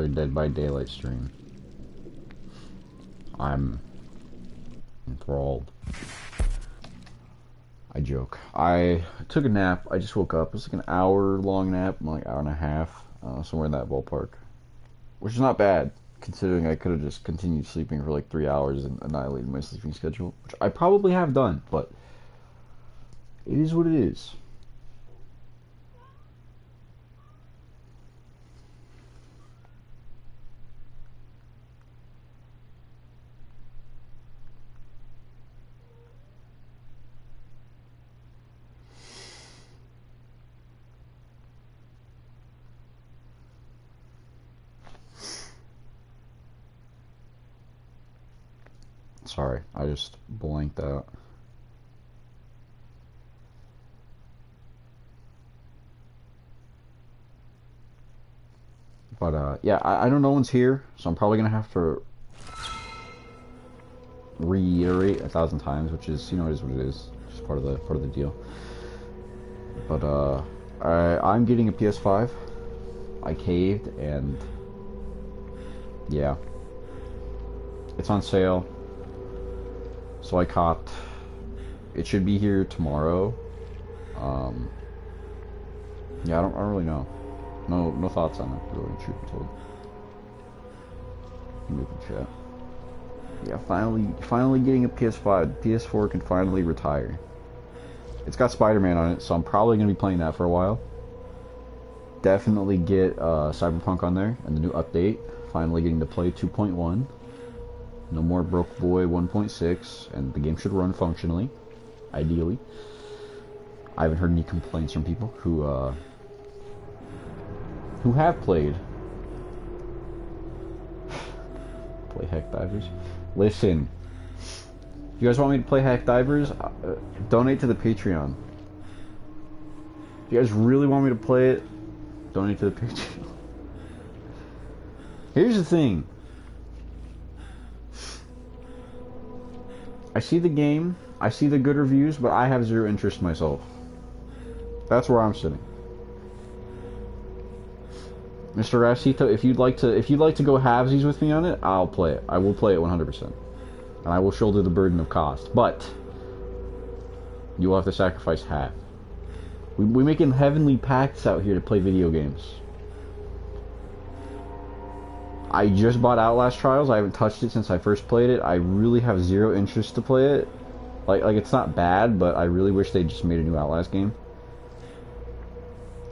another Dead by Daylight stream. I'm enthralled. I joke. I took a nap. I just woke up. It was like an hour-long nap, like hour and a half, somewhere in that ballpark. Which is not bad, considering I could have just continued sleeping for like 3 hours and annihilated my sleeping schedule, which I probably have done, but it is what it is. Sorry, I just blanked out. But, yeah, I know no one's here, so I'm probably gonna have to reiterate 1,000 times, which is, you know, it is what it is. It's just part of the deal. But, I'm getting a PS5. I caved, and yeah. It's on sale. So I copped. It should be here tomorrow. Yeah, I don't really know. No thoughts on it, really, truth be told. Move the chat. Yeah, finally getting a PS5. PS4 can finally retire. It's got Spider-Man on it, so I'm probably gonna be playing that for a while. Definitely get Cyberpunk on there and the new update. Finally getting to play 2.1. No more Broke Boy 1.6, and the game should run functionally, ideally. I haven't heard any complaints from people who have played. Play Heck Divers. Listen, if you guys want me to play Heck Divers, donate to the Patreon. If you guys really want me to play it, donate to the Patreon. Here's the thing. I see the game, I see the good reviews, but I have zero interest myself. That's where I'm sitting. Mr. Racito, if you'd like to go halvesies with me on it, I'll play it. I will play it 100%. And I will shoulder the burden of cost. But you will have to sacrifice half. We're making heavenly pacts out here to play video games. I just bought Outlast Trials. I haven't touched it since I first played it. I really have zero interest to play it. Like it's not bad, but I really wish they just made a new Outlast game.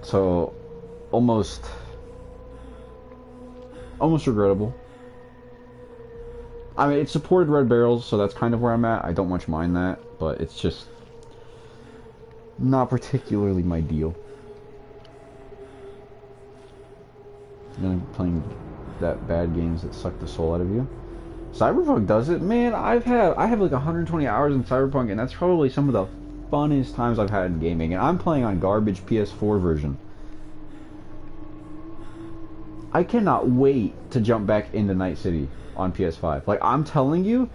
So, almost regrettable. I mean, it supported Red Barrels, so that's kind of where I'm at. I don't much mind that, but it's just not particularly my deal. I'm gonna be playing that bad games that suck the soul out of you. Cyberpunk does it, man. I have like 120 hours in Cyberpunk, and that's probably some of the funnest times I've had in gaming. And I'm playing on garbage PS4 version. I cannot wait to jump back into Night City on PS5. Like, I'm telling you,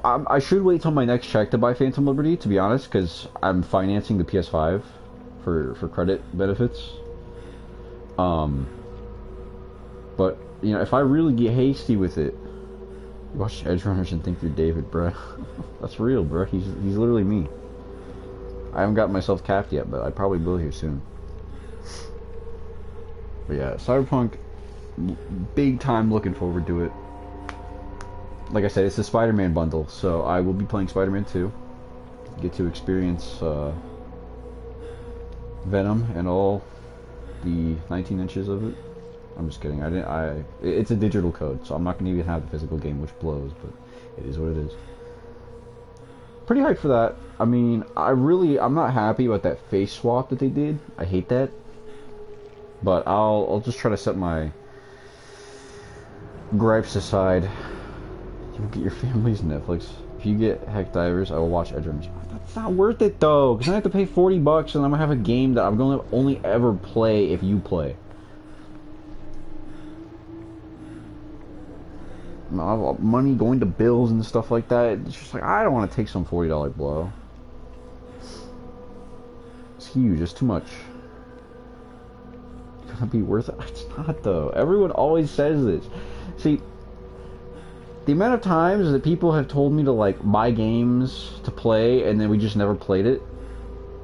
I should wait till my next check to buy Phantom Liberty, to be honest, because I'm financing the PS5 for credit benefits. But, you know, if I really get hasty with it, you watch Edge Runners and think you're David, bruh. That's real, bruh. He's literally me. I haven't got myself capped yet, but I probably will here soon. But yeah, Cyberpunk, big time looking forward to it. Like I said, it's the Spider-Man bundle, so I will be playing Spider-Man 2. Get to experience Venom and all the 19 inches of it. I'm just kidding. It's a digital code, so I'm not going to even have the physical game, which blows, but it is what it is. Pretty hyped for that. I mean, I'm not happy about that face swap that they did. I hate that. But I'll just try to set my gripes aside. You get your family's Netflix. If you get Heck Divers, I will watch Edge Runners. That's not worth it though, because I have to pay $40 and I'm gonna have a game that I'm gonna only ever play if you play. Money going to bills and stuff like that. It's just like, I don't want to take some $40 blow. It's huge. It's too much. gonna be worth it. It's not though. Everyone always says this. See, the amount of times that people have told me to like buy games to play and then we just never played it.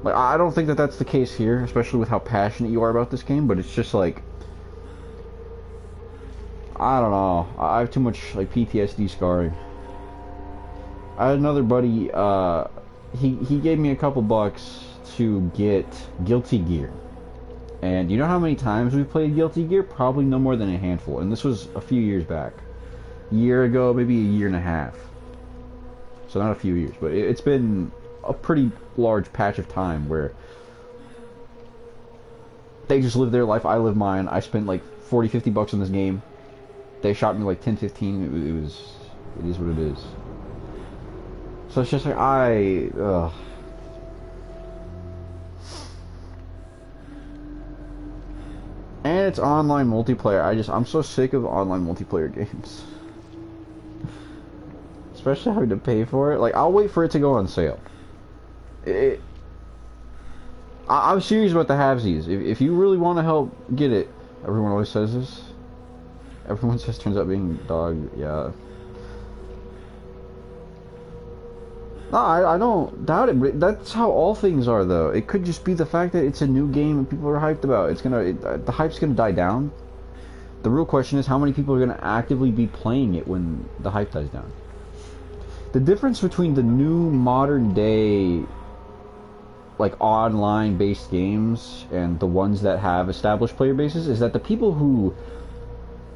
Like, I don't think that that's the case here, especially with how passionate you are about this game, but it's just like, I don't know. I have too much like PTSD scarring. I had another buddy, he gave me a couple bucks to get Guilty Gear. And you know how many times we've played Guilty Gear? Probably no more than a handful. And this was a few years back. A year ago, maybe a year and a half. So not a few years, but it's been a pretty large patch of time where they just live their life, I live mine. I spent like 40, 50 bucks on this game. They shot me like 10, 15. It is what it is. So it's just like, and it's online multiplayer. I'm so sick of online multiplayer games. Especially having to pay for it. Like, I'll wait for it to go on sale. I'm serious about the halvesies. If you really want to help get it, everyone always says this. Everyone says turns out being dog, yeah. No, I don't doubt it, but that's how all things are, though. It could just be the fact that it's a new game and people are hyped about it. The hype's gonna die down. The real question is how many people are gonna actively be playing it when the hype dies down. The difference between the new modern day, like online based games and the ones that have established player bases is that the people who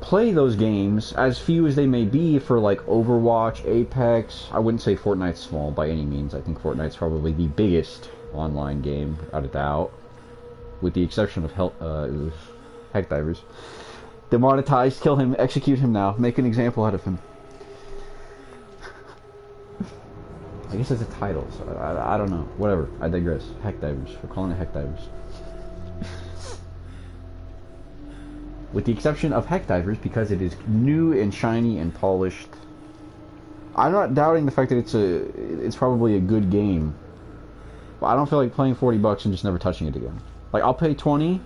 play those games, as few as they may be, for like Overwatch, Apex, I wouldn't say Fortnite's small by any means. I think Fortnite's probably the biggest online game, without a doubt, with the exception of Heck Divers. Demonetized, kill him, execute him now, make an example out of him. I guess it's a title, so I don't know. Whatever, I digress. Heck Divers, we're calling it Heck Divers. With the exception of Heck Divers, because it is new and shiny and polished. I'm not doubting the fact that it's probably a good game, but I don't feel like playing 40 bucks and just never touching it again. Like, I'll pay 20,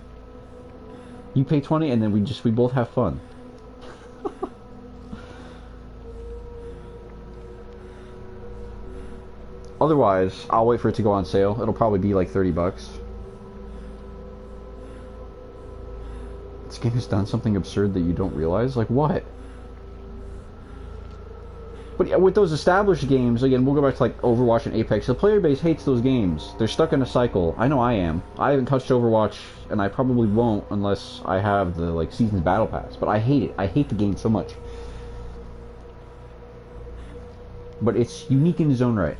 you pay 20, and then we both have fun. Otherwise, I'll wait for it to go on sale. It'll probably be like 30 bucks. This game has done something absurd that you don't realize? Like, what? But yeah, with those established games, again, we'll go back to like Overwatch and Apex. The player base hates those games. They're stuck in a cycle. I know I am. I haven't touched Overwatch, and I probably won't unless I have the like Seasons Battle Pass. But I hate it. I hate the game so much. But it's unique in its own right.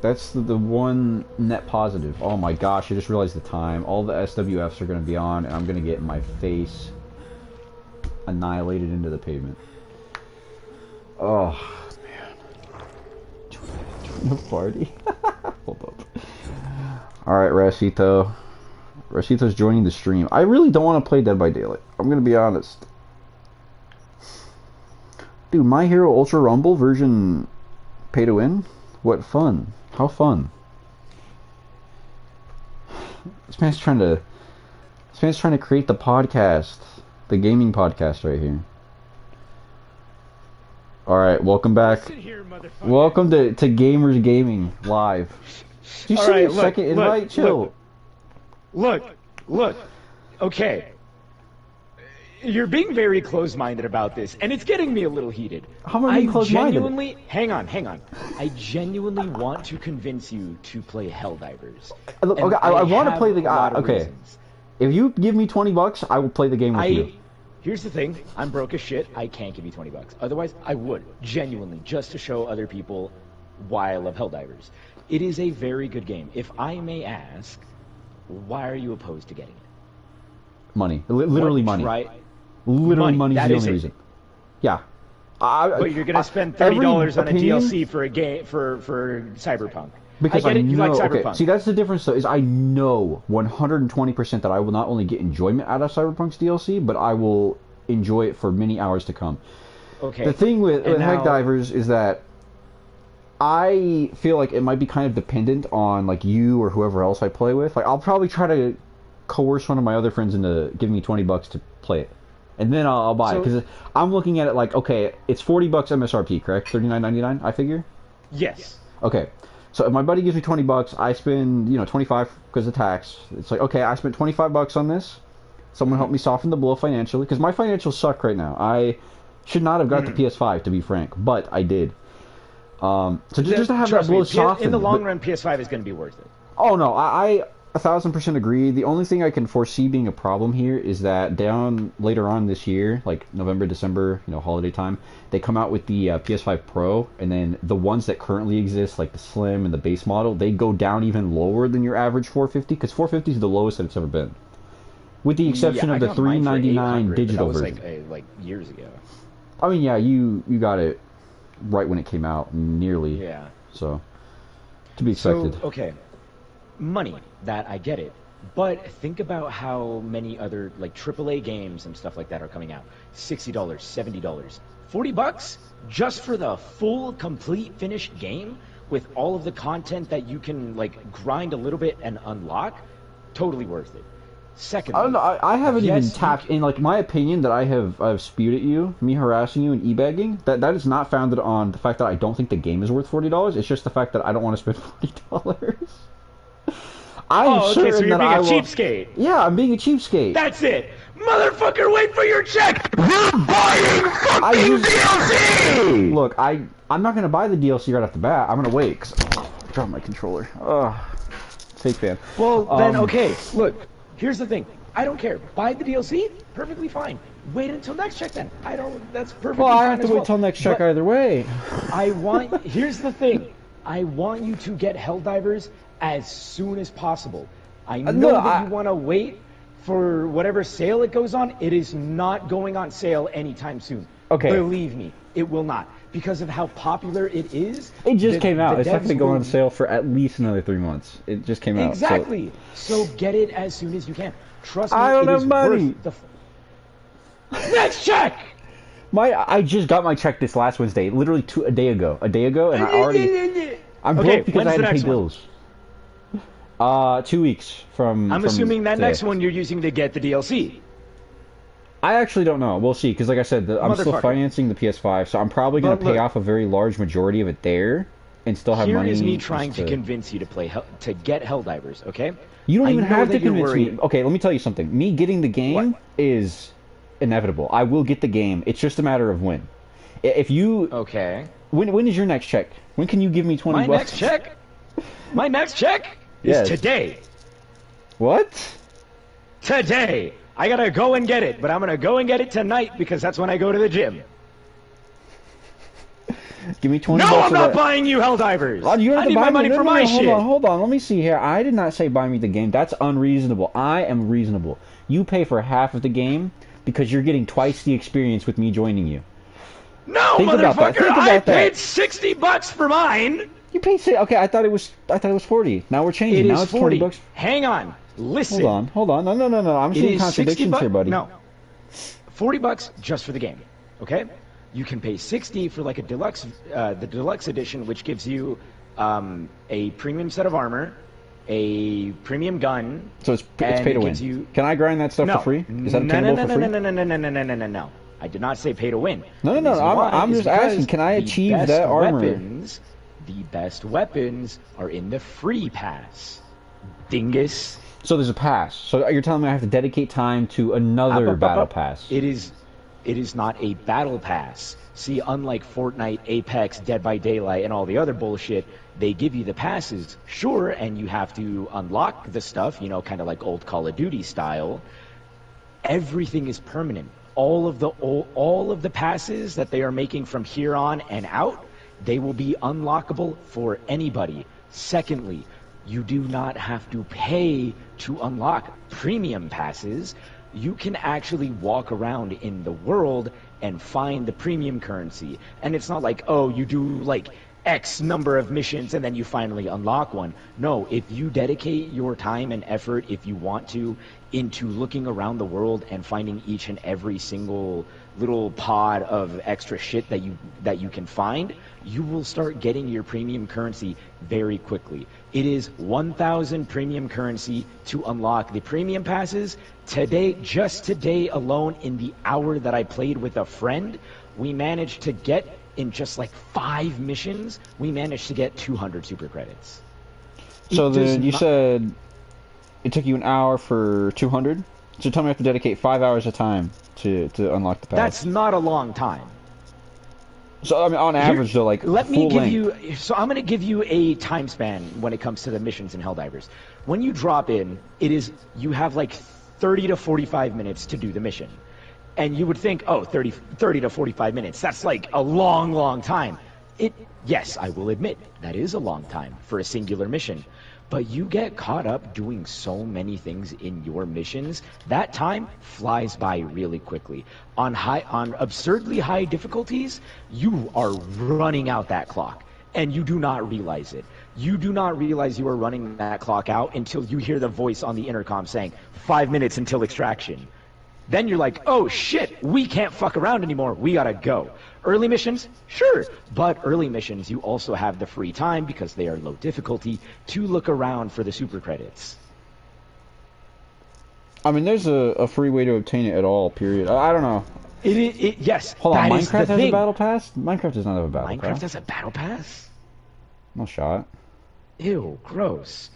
That's the one net positive. Oh my gosh, I just realized the time. All the SWFs are going to be on, and I'm going to get my face annihilated into the pavement. Oh, man. Join the party. Hold up. Alright, Racito. Racito's joining the stream. I really don't want to play Dead by Daylight. I'm going to be honest. Dude, My Hero Ultra Rumble version pay to win? What fun. How fun. This man's trying to create the podcast. The gaming podcast right here. Alright, welcome back. Welcome to Gamers Gaming Live. Do you see a second invite? Chill. Look. Okay. You're being very close-minded about this, and it's getting me a little heated. How am I being close-minded? Hang on. I genuinely want to convince you to play Helldivers. Look, okay, I want to play the game. Okay. Reasons. If you give me 20 bucks, I will play the game with you. Here's the thing. I'm broke as shit. I can't give you 20 bucks. Otherwise, I would. Genuinely. Just to show other people why I love Helldivers. It is a very good game. If I may ask, why are you opposed to getting it? Money. Literally money. Literally money is the only reason. Yeah. But you're gonna spend $30 on a DLC for a game for Cyberpunk. Because I get it. You like Cyberpunk. Okay, see, that's the difference, though, is I know 120% that I will not only get enjoyment out of Cyberpunk's DLC, but I will enjoy it for many hours to come. Okay. The thing with Heck Divers is that I feel like it might be kind of dependent on like you or whoever else I play with. Like, I'll probably try to coerce one of my other friends into giving me $20 to play it, and then I'll buy it So because I'm looking at it like, okay, it's $40 MSRP, correct? $39.99, I figure. yes. Okay, so if my buddy gives me $20, I spend 25 because of tax. It's like, okay, I spent $25 on this. Someone help me soften the blow financially because my financials suck right now. I should not have got the PS5 to be frank, but I did. So just to have that Trust me, blow softened. in the long run, PS5 is going to be worth it. Oh no, I 1,000% agree. The only thing I can foresee being a problem here is that down later on this year, like November, December, holiday time, they come out with the PS5 Pro, and then the ones that currently exist, like the Slim and the base model, they go down even lower than your average 450, because 450 is the lowest that it's ever been, with the exception of the 399 digital version. Like years ago. I mean, yeah, you got it right when it came out, nearly. Yeah. So, to be expected. So, okay. Money, that I get it. But think about how many other like AAA games and stuff like that are coming out. $60, $70, $40 just for the full, complete, finished game with all of the content that you can like grind a little bit and unlock. Totally worth it. Secondly, I don't know. I haven't even tapped in, like, my opinion that I've spewed at you, me harassing you and e-bagging. That is not founded on the fact that I don't think the game is worth $40. It's just the fact that I don't want to spend $40. Okay, so you're being a cheapskate. Yeah, I'm being a cheapskate. That's it. Motherfucker, wait for your check! You're buying fucking DLC! Look, I'm not going to buy the DLC right off the bat. I'm going to wait, because I dropped my controller. Ugh. Fake fan. Well, then, okay, look, here's the thing. I don't care. Buy the DLC, perfectly fine. Wait until next check then. That's perfectly fine. Well, I have to wait till next check either way. Here's the thing. I want you to get Helldivers as soon as possible. I know that you want to wait for whatever sale it goes on. It is not going on sale anytime soon. Okay. Believe me, it will not. Because of how popular it is. It just came out. It's not going to go on sale for at least another 3 months. It just came out. Exactly. So get it as soon as you can. Trust me, I don't have money. Next check! I just got my check this last Wednesday, literally a day ago, and I'm broke because I had to pay bills. 2 weeks from. I'm assuming that next one you're using to get the DLC. I actually don't know. We'll see, because like I said, I'm still financing the PS5, so I'm probably going to pay off a very large majority of it there, and still have money. Here is me trying to convince you to get Helldivers, okay? You don't even have to convince me. Okay, let me tell you something. Me getting the game is inevitable. I will get the game. It's just a matter of when. If you... Okay. When is your next check? When can you give me 20 bucks? My next check is today. What? Today. I gotta go and get it, but I'm gonna go and get it tonight because that's when I go to the gym. Give me 20 bucks. No, I'm not buying you Helldivers. I need my money for my shit. Hold on. Let me see here. I did not say buy me the game. That's unreasonable. I am reasonable. You pay for half of the game because you're getting twice the experience with me joining you. No, motherfucker! I paid $60 for mine. You paid okay. I thought it was 40. Now we're changing. Now it's 40 bucks. Hang on. Listen. Hold on. No. I'm seeing contradictions here, buddy. No. $40 just for the game. Okay? You can pay $60 for like a deluxe, the deluxe edition, which gives you a premium set of armor, a premium gun. So it's pay to win. Can I grind that stuff for free? Is that obtainable for free? No. I did not say pay to win. No. I'm just asking. Can I achieve that armor? The best weapons are in the free pass. Dingus. So there's a pass. So you're telling me I have to dedicate time to another battle pass? It is not a battle pass. See, unlike Fortnite, Apex, Dead by Daylight, and all the other bullshit, they give you the passes, sure, and you have to unlock the stuff, kind of like old Call of Duty style. Everything is permanent. All of the passes that they are making from here on and out, they will be unlockable for anybody. Secondly, you do not have to pay to unlock premium passes. You can actually walk around in the world and find the premium currency. And it's not like, oh, you do like X number of missions and then you finally unlock one. No, if you dedicate your time and effort, if you want to, into looking around the world and finding each and every single little pod of extra shit that you can find, you will start getting your premium currency very quickly. It is 1,000 premium currency to unlock the premium passes. Today, just today alone, in the hour that I played with a friend, we managed to get, in just like 5 missions, we managed to get 200 super credits. So then you said it took you an hour for 200? So tell me I have to dedicate 5 hours of time to unlock the pass. That's not a long time. So I mean, on average, though, like let me full give length. you. So I'm going to give you a time span when it comes to the missions in Helldivers. When you drop in, you have like 30 to 45 minutes to do the mission. And you would think, oh, 30 to 45 minutes, that's like a long, long time. Yes, I will admit, that is a long time for a singular mission. But you get caught up doing so many things in your missions, that time flies by really quickly. On absurdly high difficulties, you are running out that clock, and you do not realize it. You do not realize you are running that clock out until you hear the voice on the intercom saying, 5 minutes until extraction. Then you're like, oh shit, we can't fuck around anymore, we gotta go. Early missions? Sure. But early missions, you also have the free time, because they are low difficulty, to look around for the super credits. I mean, there's a free way to obtain it at all, period. I don't know. Yes. Hold on, that is Minecraft the has thing. a battle pass? Minecraft does not have a battle pass. Minecraft has a battle pass? No shot. Ew, gross.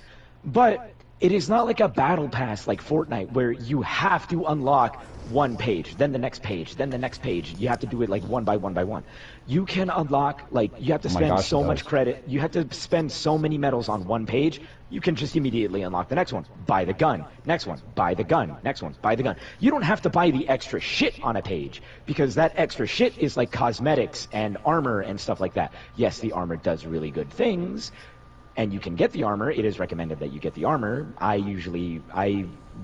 But it is not like a battle pass like Fortnite, where you have to unlock one page, then the next page, then the next page. You have to do it like one by one by one. You can unlock, like, you have to spend so much credit. You have to spend so many medals on one page. You can just immediately unlock the next one. Buy the gun. Next one. Buy the gun. Next one. Buy the gun. You don't have to buy the extra shit on a page, because that extra shit is like cosmetics and armor and stuff like that. Yes, the armor does really good things, and you can get the armor. It is recommended that you get the armor. I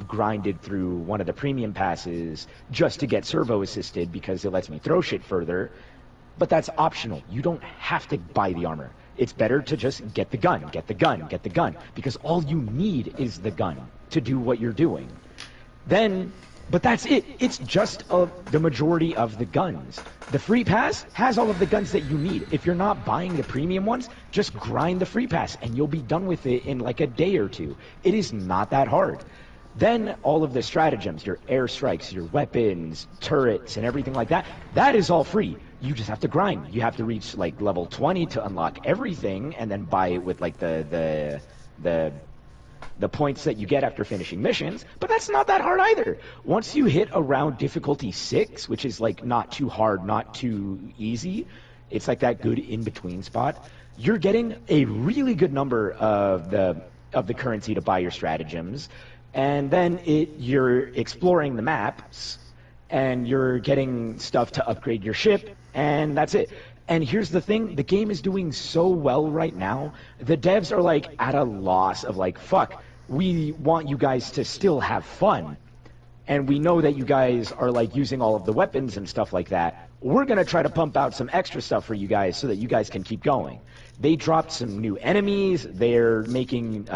grinded through one of the premium passes just to get servo assisted, because it lets me throw shit further. But that's optional. You don't have to buy the armor. It's better to just get the gun, get the gun, get the gun, because all you need is the gun to do what you're doing. But that's it. It's just the majority of the guns. The free pass has all of the guns that you need. If you're not buying the premium ones, just grind the free pass and you'll be done with it in like a day or two. It is not that hard. Then all of the stratagems, your airstrikes, your weapons, turrets, and everything like that, that is all free. You just have to grind. You have to reach like level 20 to unlock everything, and then buy it with like the points that you get after finishing missions. But that's not that hard either. Once you hit around difficulty 6, which is like not too hard, not too easy, it's like that good in-between spot, you're getting a really good number of the currency to buy your stratagems. And then you're exploring the maps, and you're getting stuff to upgrade your ship, and that's it. And here's the thing, the game is doing so well right now, the devs are like at a loss of like, fuck, we want you guys to still have fun. And we know that you guys are like using all of the weapons and stuff like that. We're going to try to pump out some extra stuff for you guys so that you guys can keep going. They dropped some new enemies, they're making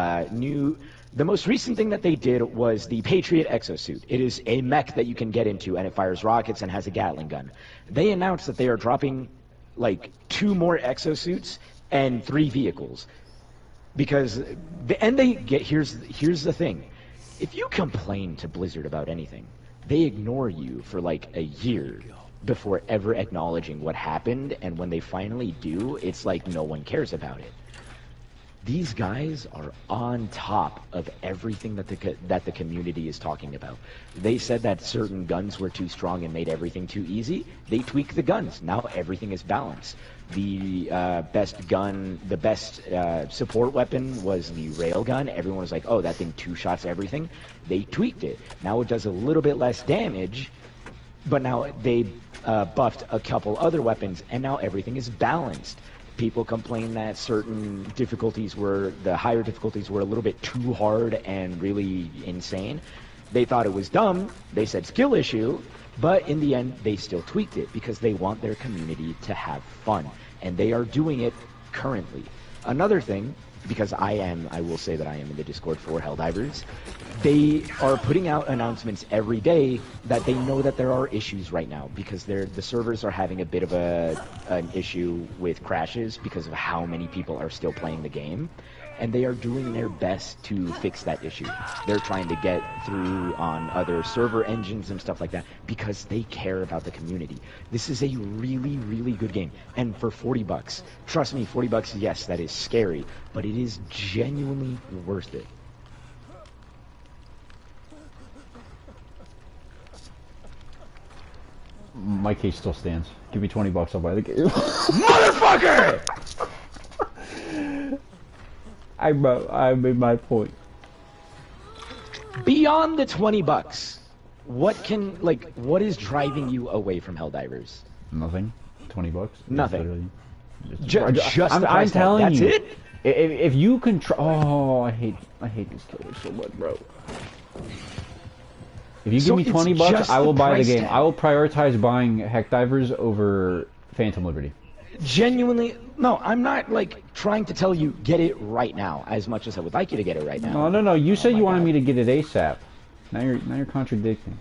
the most recent thing that they did was the Patriot exosuit. It is a mech that you can get into, and it fires rockets and has a Gatling gun. They announced that they are dropping like 2 more exosuits and 3 vehicles. Because, here's the thing. If you complain to Blizzard about anything, they ignore you for like a year before ever acknowledging what happened, and when they finally do, it's like no one cares about it. These guys are on top of everything that the community is talking about. They said that certain guns were too strong and made everything too easy. They tweaked the guns. Now everything is balanced. The best support weapon was the railgun. Everyone was like, oh, that thing 2-shots everything. They tweaked it. Now it does a little bit less damage, but now they buffed a couple other weapons, and now everything is balanced. People complain that certain the higher difficulties were a little bit too hard and really insane. They thought it was dumb. They said skill issue, but in the end, they still tweaked it because they want their community to have fun. And they are doing it currently. Another thing, because I will say that I am in the Discord for Helldivers, they are putting out announcements every day that they know that there are issues right now because the servers are having a bit of an issue with crashes because of how many people are still playing the game. And they are doing their best to fix that issue. They're trying to get through on other server engines and stuff like that because they care about the community. This is a really, really good game. And for $40, trust me, $40, yes, that is scary, but it is genuinely worth it. My case still stands. Give me $20, I'll buy the game. Motherfucker! I made my point. Beyond the $20, what is driving you away from Helldivers? Nothing. $20. Nothing. I'm telling you. That's it? If you control, oh, I hate this killer so much, bro. If you give me $20, I will buy the game. Tag. I will prioritize buying Helldivers over Phantom Liberty. Genuinely, no, I'm not trying to tell you get it right now as much as I would like you to get it right now. No. You said you wanted me to get it ASAP. Now you're contradicting.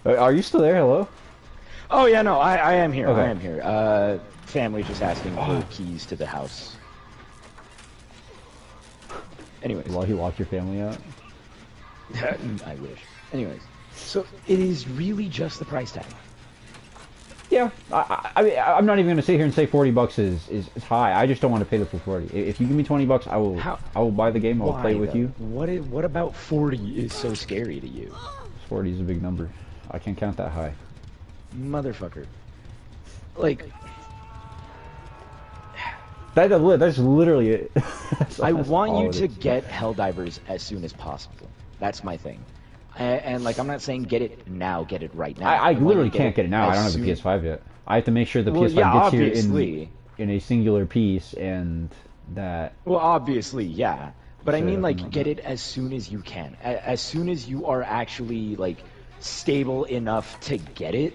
Are you still there? Hello? Oh yeah, no, I am here. Okay. I am here. Family just asking for keys to the house. Anyways. While you lock your family out? I wish. Anyways, so it is really just the price tag. Yeah, I mean, I'm not even going to sit here and say $40 is high. I just don't want to pay the full 40. If you give me $20, I will buy the game. I'll play with you. What about 40 is so scary to you? 40 is a big number. I can't count that high. Motherfucker. That's literally it. I want you to get Helldivers as soon as possible. That's my thing. And I'm not saying get it now, get it right now. I literally can't get it now. I don't have a PS5 yet. I have to make sure the PS5 gets here in a singular piece and that... Well, obviously, yeah. But I mean, get it as soon as you can. As soon as you are actually, stable enough to get it,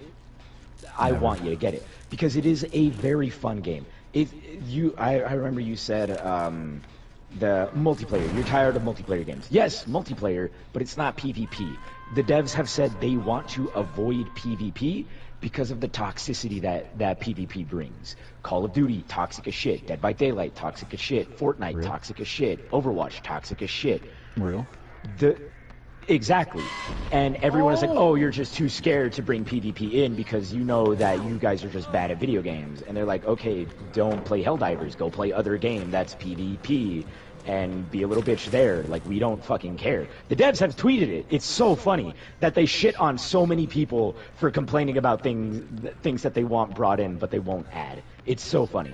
I want you to get it. Because it is a very fun game. I remember you said the multiplayer. You're tired of multiplayer games. Yes, multiplayer, but it's not PvP. The devs have said they want to avoid PvP because of the toxicity that PvP brings. Call of Duty, toxic as shit. Dead by Daylight, toxic as shit. Fortnite, Real? toxic as shit. Overwatch, toxic as shit. Real? Exactly. And everyone is like, oh, you're just too scared to bring PvP in because you know that you guys are just bad at video games. And they're like, okay, don't play Helldivers. Go play other game that's PvP and be a little bitch there. We don't fucking care. The devs have tweeted it. It's so funny that they shit on so many people for complaining about things that they want brought in, but they won't add. It's so funny.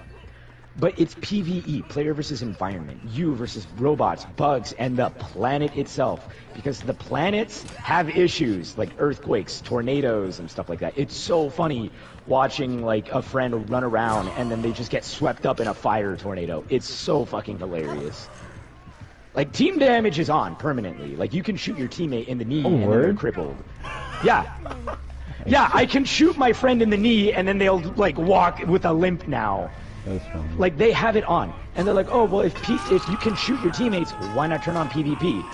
But it's PvE, player versus environment, you versus robots, bugs, and the planet itself. Because the planets have issues, like earthquakes, tornadoes, and stuff like that. It's so funny watching, a friend run around, and then they just get swept up in a fire tornado. It's so fucking hilarious. Team damage is on permanently. You can shoot your teammate in the knee, and then they're crippled. Yeah. Yeah, I can shoot my friend in the knee, and then they'll, walk with a limp now. That's funny. They have it on, and they're like, oh, well, if you can shoot your teammates, why not turn on PvP?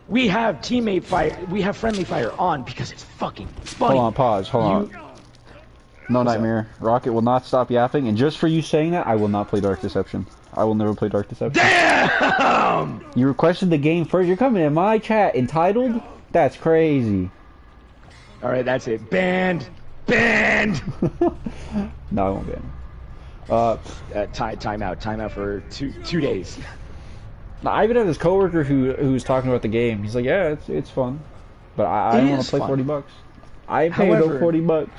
We have teammate fire, we have friendly fire on because it's fucking funny. Hold on, pause, hold on. No Nightmare, Rocket will not stop yapping, and just for you saying that, I will not play Dark Deception. I will never play Dark Deception. Damn! You requested the game first, you're coming in my chat entitled? That's crazy. Alright, that's it. Banned! Banned! No, I won't ban. Time out for two days. Now, I even have this coworker who's talking about the game. He's like, yeah, it's fun, but I don't want to play $40. I paid over $40.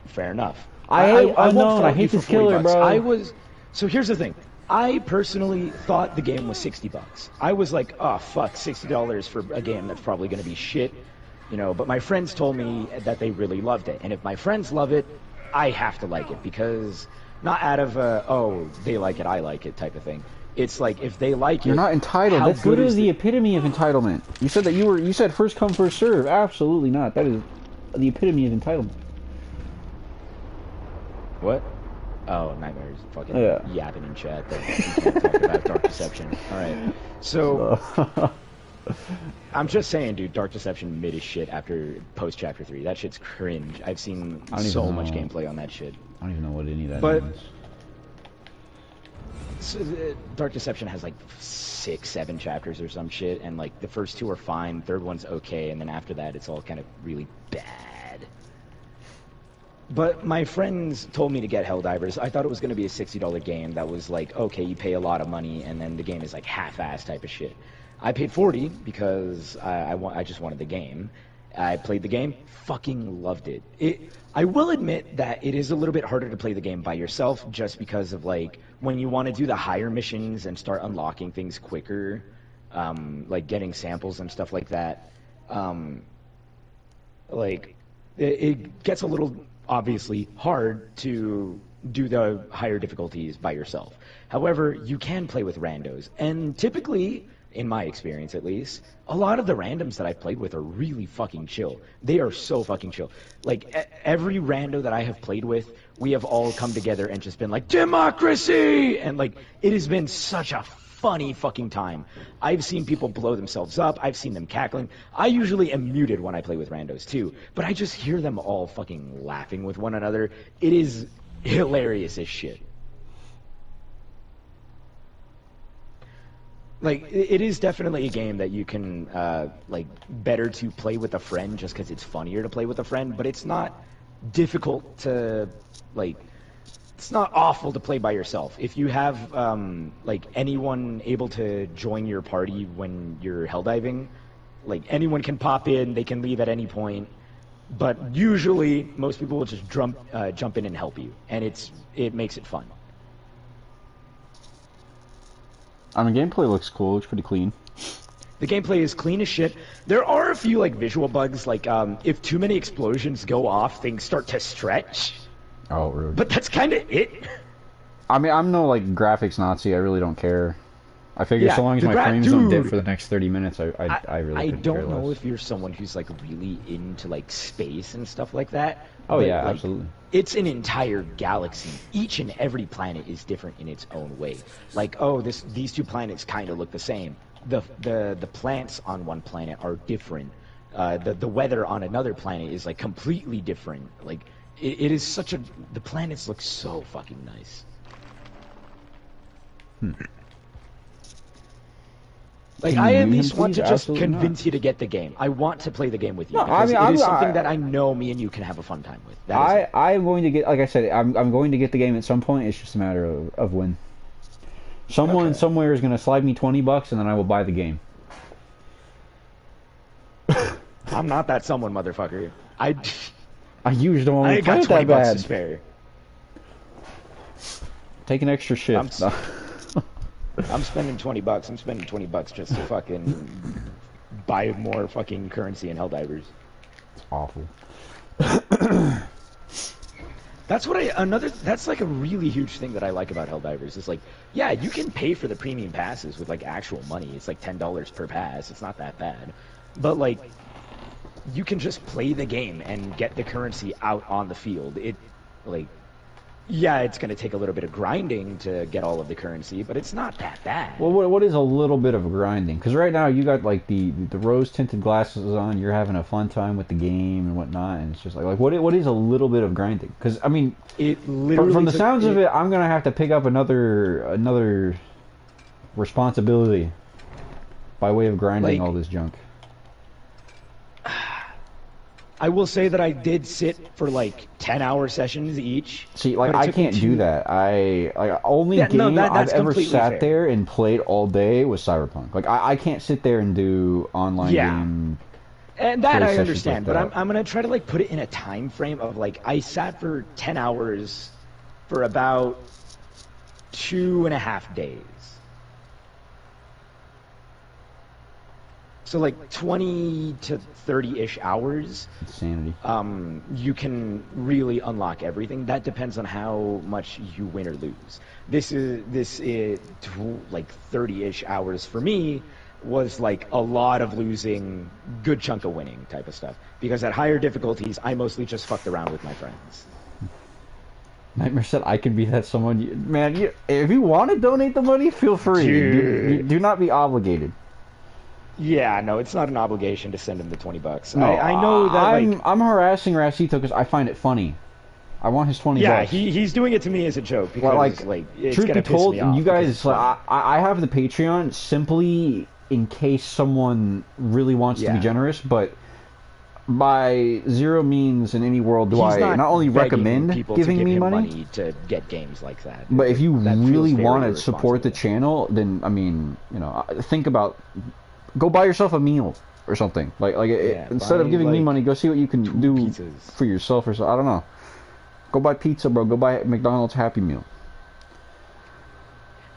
Fair enough. I hate this killer, bro. So here's the thing. I personally thought the game was $60. I was like, oh fuck, $60 for a game that's probably going to be shit, But my friends told me that they really loved it, and if my friends love it, I have to like it because. Not out of oh, they like it, I like it type of thing. It's like if they like You're it, not entitled. how That's good literally is the epitome of entitlement. You said that you said first come first serve. Absolutely not. That is the epitome of entitlement. What? Oh, Nightmare's fucking Yeah. yapping in chat that we can't talk about Dark Deception. Alright. So, I'm just saying, dude, Dark Deception mid as shit after post-chapter 3. That shit's cringe. I've seen so much gameplay on that shit. I don't even know what any of that But, means. so, Dark Deception has like 6, 7 chapters or some shit, and like the first 2 are fine, third one's okay, and then after that it's all kind of really bad. But my friends told me to get Helldivers. I thought it was going to be a $60 game that was like, okay, you pay a lot of money, and then the game is like half-ass type of shit. I paid $40 because I just wanted the game. I played the game, fucking loved it. I will admit that it is a little bit harder to play the game by yourself just because of like when you want to do the higher missions and start unlocking things quicker, like getting samples and stuff like that. Like it gets a little obviously hard to do the higher difficulties by yourself. However, you can play with randos, and typically, in my experience at least, a lot of the randoms that I've played with are really fucking chill. They are so fucking chill. Like, every rando that I have played with, we have all come together and just been like, democracy! And, like, it has been such a funny fucking time. I've seen people blow themselves up. I've seen them cackling. I usually am muted when I play with randos, too. But I just hear them all fucking laughing with one another. It is hilarious as shit. Like, it is definitely a game that you can, like, better to play with a friend just because it's funnier to play with a friend, but it's not difficult to, like, it's not awful to play by yourself. If you have, like, anyone able to join your party when you're helldiving, like, anyone can pop in, they can leave at any point, but usually most people will just jump in and help you, and it makes it fun. I mean, gameplay looks cool. Looks pretty clean. The gameplay is clean as shit. There are a few like visual bugs, like if too many explosions go off, things start to stretch. Oh, rude. But that's kind of it. I mean, I'm no like graphics Nazi. I really don't care. I figure so long as my frames don't dip for the next 30 minutes, I really couldn't care don't know less. if you're someone who's like really into like space and stuff like that. Oh but, yeah, like, absolutely. It's an entire galaxy. Each and every planet is different in its own way. Like, oh, these two planets kind of look the same. The plants on one planet are different. The weather on another planet is like completely different. Like, it is such a... The planets look so fucking nice. Like, I at least want to just convince you to get the game. I want to play the game with you. No, because I mean, it is something that I know me and you can have a fun time with. I'm going to get, like I said, I'm going to get the game at some point. It's just a matter of when. Someone somewhere is going to slide me $20 and then I will buy the game. I'm not that someone, motherfucker. I usually don't want to play got it that $20 bad. to spare. Take an extra shift. I'm spending $20. I'm spending $20 just to fucking buy more fucking currency in Helldivers. It's awful. That's like a really huge thing that I like about Helldivers is like, yeah, you can pay for the premium passes with like actual money. It's like $10 per pass. It's not that bad. But like, you can just play the game and get the currency out on the field. Yeah, it's going to take a little bit of grinding to get all of the currency, but it's not that bad. Well, what is a little bit of grinding? Because right now you got like the rose-tinted glasses on, you're having a fun time with the game and whatnot, and it's just like what is a little bit of grinding? Because I mean, it literally from the sounds of it, I'm gonna have to pick up another responsibility by way of grinding all this junk. I will say that I did sit for like 10-hour sessions each. See, like I can't do that. Only game I've ever sat there and played all day was Cyberpunk. Like I can't sit there and do online game. And that I understand, but I'm gonna try to like put it in a time frame of like I sat for 10 hours for about 2.5 days. So like 20 to 30-ish hours, Insanity. you can really unlock everything. That depends on how much you win or lose. Like 30-ish hours for me was like a lot of losing, good chunk of winning type of stuff. Because at higher difficulties, I mostly just fucked around with my friends. Nightmare said I can be that someone. Man, if you want to donate the money, feel free. Do not be obligated. Yeah, no, it's not an obligation to send him the $20. No, I know that I'm harassing Racito because I find it funny. I want his 20 yeah, bucks. he's doing it to me as a joke because it's truth gonna be told, piss me off you guys, because it's I have the Patreon simply in case someone really wants to be generous, but by zero means in any world do I not only recommend people giving to give me him money to get games like that. But if you That really feels want very to support the irresponsible. channel, then I mean, think about go buy yourself a meal or something. Instead of buy, giving me like, money, go see what you can 2 do pizzas. for yourself or so. I don't know. Go buy pizza, bro. Go buy McDonald's Happy Meal.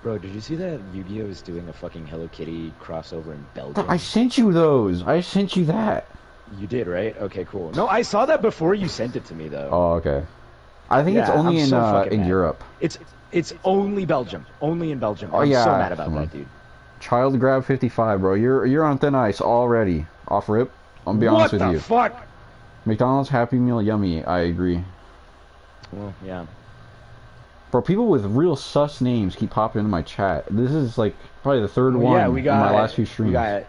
Bro, did you see that Yu-Gi-Oh is doing a fucking Hello Kitty crossover in Belgium? I sent you those. I sent you that. You did, right? Okay, cool. No, I saw that before you sent it to me, though. Oh, okay. I think it's only I'm so fucking in mad. Europe. It's only Belgium. Only in Belgium. Oh, I'm yeah. so mad about that, dude. Child grab 55, bro. You're on thin ice already. Off rip. I'll be honest with you. What the fuck? McDonald's Happy Meal, yummy. I agree. Well, yeah. Bro, people with real sus names keep popping into my chat. This is like probably the third one Yeah, we got in my last few streams. We got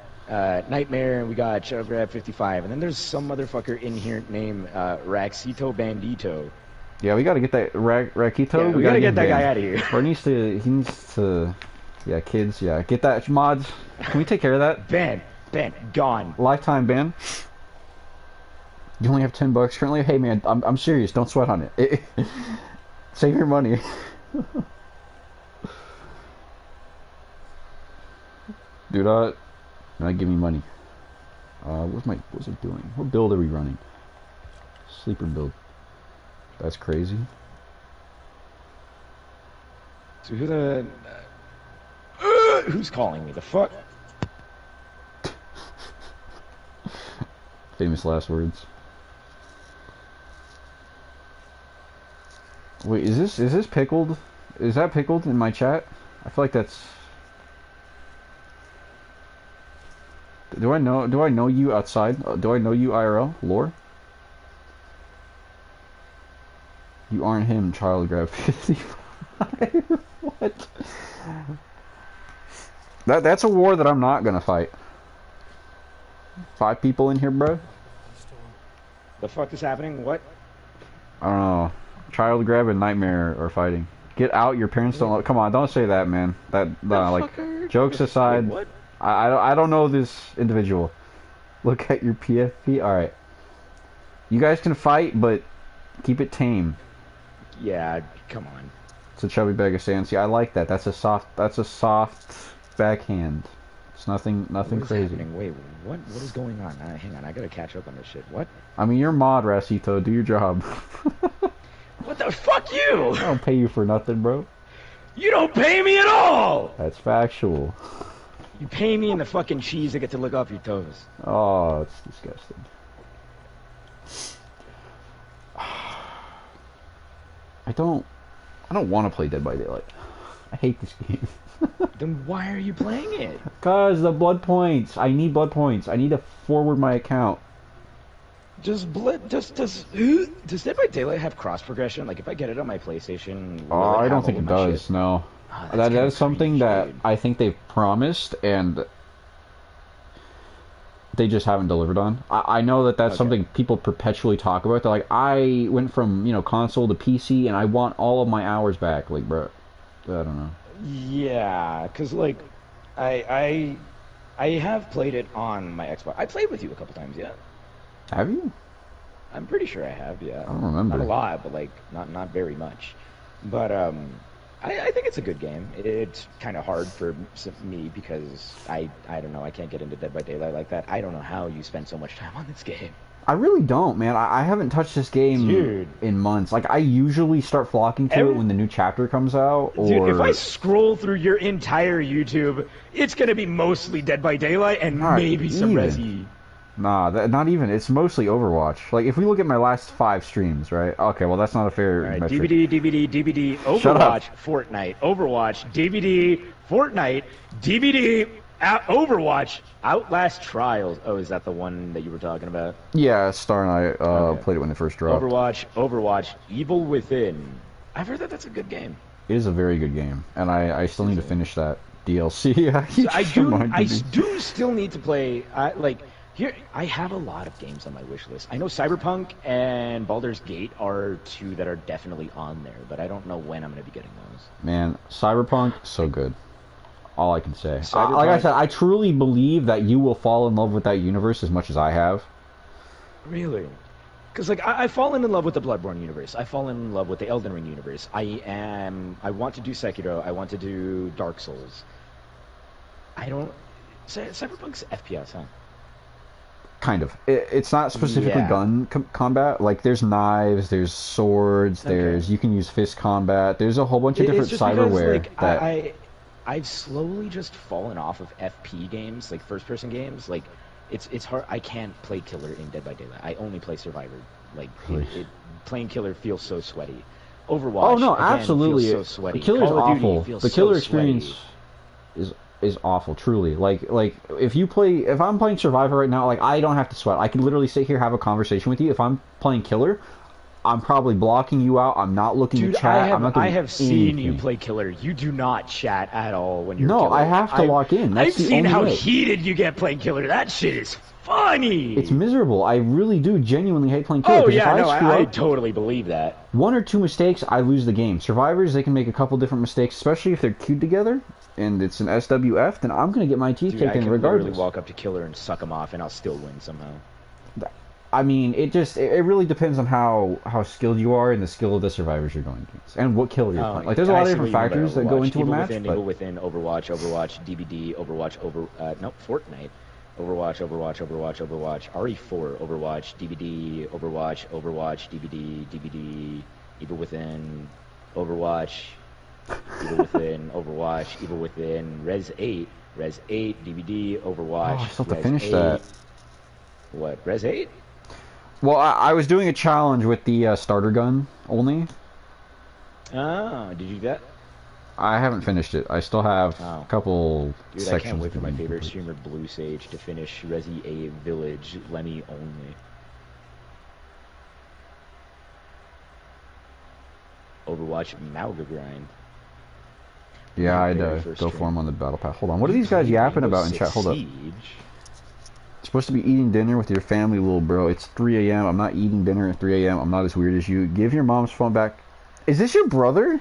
Nightmare, and we got Child Grab 55, and then there's some motherfucker in here named Raxito Bandito. Yeah, we gotta get that Rakito. Yeah, we gotta get that him guy banned. out of here. Or he needs to, yeah, kids, yeah, get that mods. Can we take care of that? Ban, gone. Lifetime ban. You only have $10 currently. Hey man, I'm serious. Don't sweat on it. Save your money. Do not give me money. What's it doing? What build are we running? Sleeper build. That's crazy. So who's calling me? The fuck? Famous last words. Wait, is this pickled? Is that pickled in my chat? I feel like that's. Do I know you outside? Do I know you IRL? Lore? You aren't him, child grab 55. What? That's a war that I'm not gonna fight. 5 people in here, bro? The fuck is happening? What? I don't know. Child grab and Nightmare are fighting. Get out, your parents don't. Come on, don't say that, man. Jokes aside, What? I don't know this individual. Look at your PFP. All right, you guys can fight, but keep it tame. Yeah, come on. It's a chubby bag of sand. See, I like that. That's a soft backhand. It's nothing What is crazy. happening? Wait, what is going on? Hang on, I gotta catch up on this shit. What? I mean, you're mod, Racito. Do your job. What the fuck you? I don't pay you for nothing, bro. You don't pay me at all! That's factual. You pay me in the fucking cheese to get to lick off your toes. Oh, it's disgusting. I don't want to play Dead by Daylight. I hate this game. Then why are you playing it? Cause the blood points. I need blood points. I need to forward my account. Does Dead by Daylight have cross progression? Like if I get it on my PlayStation, will I have don't all think of it my does. shit? No. Oh, That kinda is something cringe, that dude. I think they've promised and they just haven't delivered on. I know that that's something people perpetually talk about. They're like, I went from console to PC and I want all of my hours back. Like, bro, I don't know. Yeah, cause like, I have played it on my Xbox. I played with you a couple times, yeah. Have you? I'm pretty sure I have, yeah. I don't remember. Not a lot, but like not very much. But I think it's a good game. It's kind of hard for me because I don't know. I can't get into Dead by Daylight like that. I don't know how you spend so much time on this game. I really don't, man. I haven't touched this game Dude. in months. Like, I usually start flocking to it when the new chapter comes out, Dude, if I or scroll through your entire YouTube, it's gonna be mostly Dead by Daylight and not maybe some even. Resi. Nah, not even. It's mostly Overwatch. Like, if we look at my last 5 streams, right? Okay, well, that's not a fair Alright, metric. DVD, Shut up. Overwatch, Fortnite, Overwatch, DVD, Fortnite, DVD, Overwatch, Outlast Trials. Oh, is that the one that you were talking about? Yeah, Star and I Okay. played it when it first dropped. Overwatch, Evil Within. I've heard that that's a good game. It is a very good game, and I still need to finish that DLC. So I Just do, reminded I me. do still need to play. Here, I have a lot of games on my wish list. I know Cyberpunk and Baldur's Gate are two that are definitely on there, but I don't know when I'm going to be getting those. Man, Cyberpunk, so good. All I can say. Cyberpunk, Like I said, I truly believe that you will fall in love with that universe as much as I have. really? Because like I've fallen in love with the Bloodborne universe. I've fallen in love with the Elden Ring universe. I want to do Sekiro. I want to do Dark Souls. I don't. Cyberpunk's FPS, huh? Kind of. It's not specifically Yeah. gun combat. Like, there's knives, there's swords, Okay. there's you can use fist combat. There's a whole bunch of It's different just because, cyberware like, that. I've slowly just fallen off of FP games, like first-person games. Like, it's hard. I can't play killer in Dead by Daylight. I only play Survivor. Like, Really? playing killer feels so sweaty. Overwatch. Oh no, again, absolutely. Feels so sweaty. The killer's Call of Duty awful. feels The killer so experience sweaty. is awful, truly. Like if I'm playing Survivor right now, like, I don't have to sweat. I can literally sit here, have a conversation with you. If I'm playing killer, I'm probably blocking you out. I'm not looking Dude, to chat. I'm not doing I have seen you anything. play killer. You do not chat at all when you're No, killer. I have to lock in. That's I've the seen only how way. heated you get playing killer. That shit is funny. It's miserable. I really do genuinely hate playing killer. Oh 'Cause yeah, if no, I screw I up totally believe that. one or two mistakes, I lose the game. Survivors, they can make a couple different mistakes, especially if they're queued together and it's an SWF. Then I'm gonna get my teeth Dude, I kicked in can literally regardless. walk up to killer and suck him off, and I'll still win somehow. I mean, it really depends on how skilled you are and the skill of the survivors you're going against, and what kill you're playing. Like, there's a lot of different factors that go into a match. But Evil Within, Overwatch, DBD, Fortnite, Overwatch, RE4, Overwatch, DBD, Overwatch, DBD, Evil Within, Overwatch, Evil Within, Res 8, DBD, Overwatch. Oh, I still have to Res finish 8. that. What, Res 8? Well, I was doing a challenge with the starter gun only. Oh, did you do that? I haven't finished it. I still have Oh. a couple Dude, sections. I can't wait for to my complete. favorite streamer, Blue Sage, to finish Resi A Village, Lemmy only. Overwatch Mauga Grind. Yeah, My I'd very go first for stream. him on the battle pass. Hold on, what are these guys yapping about in chat? Hold up. Siege. Supposed to be eating dinner with your family, little bro. It's 3 a.m. I'm not eating dinner at 3 a.m. I'm not as weird as you. Give your mom's phone back. Is this your brother?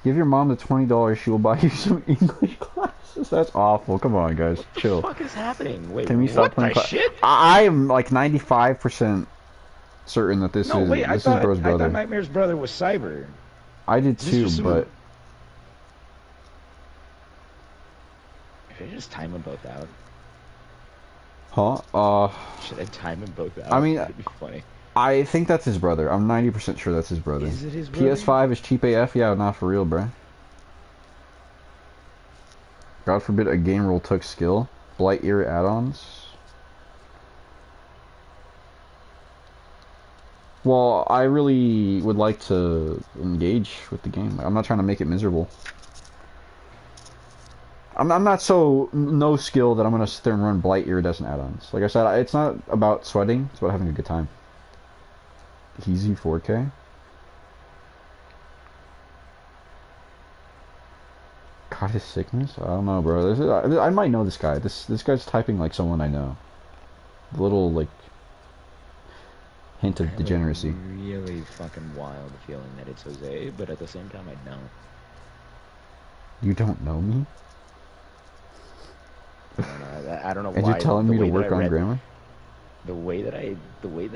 Give your mom the $20. She will buy you some English classes. That's awful. Come on, guys. Chill. What the fuck is happening? Wait, Can we stop what playing the shit? I am like 95% certain that this No, is wait, I this is thought, bro's I brother. thought Nightmare's brother was Cyber. I did Is this too, just some- but Should I just time them both out? Huh? Should I time them both out? I mean, That'd be funny. I think that's his brother. I'm 90% sure that's his brother. Is it his brother? PS5 is cheap AF? Yeah, not for real, bruh. God forbid a game rule took skill. Blight era add-ons. Well, I really would like to engage with the game. I'm not trying to make it miserable. I'm not so no skill that I'm gonna sit there and run Blight iridescent add-ons. Like I said, it's not about sweating. It's about having a good time. Easy 4K. Caught his sickness? I don't know, bro. I might know this guy. This guy's typing like someone I know. A little like hint of degeneracy. Really fucking wild feeling that it's Jose, but at the same time I don't. You don't know me? I don't know And why. you're telling the me to way that work I on read- grammar? The way that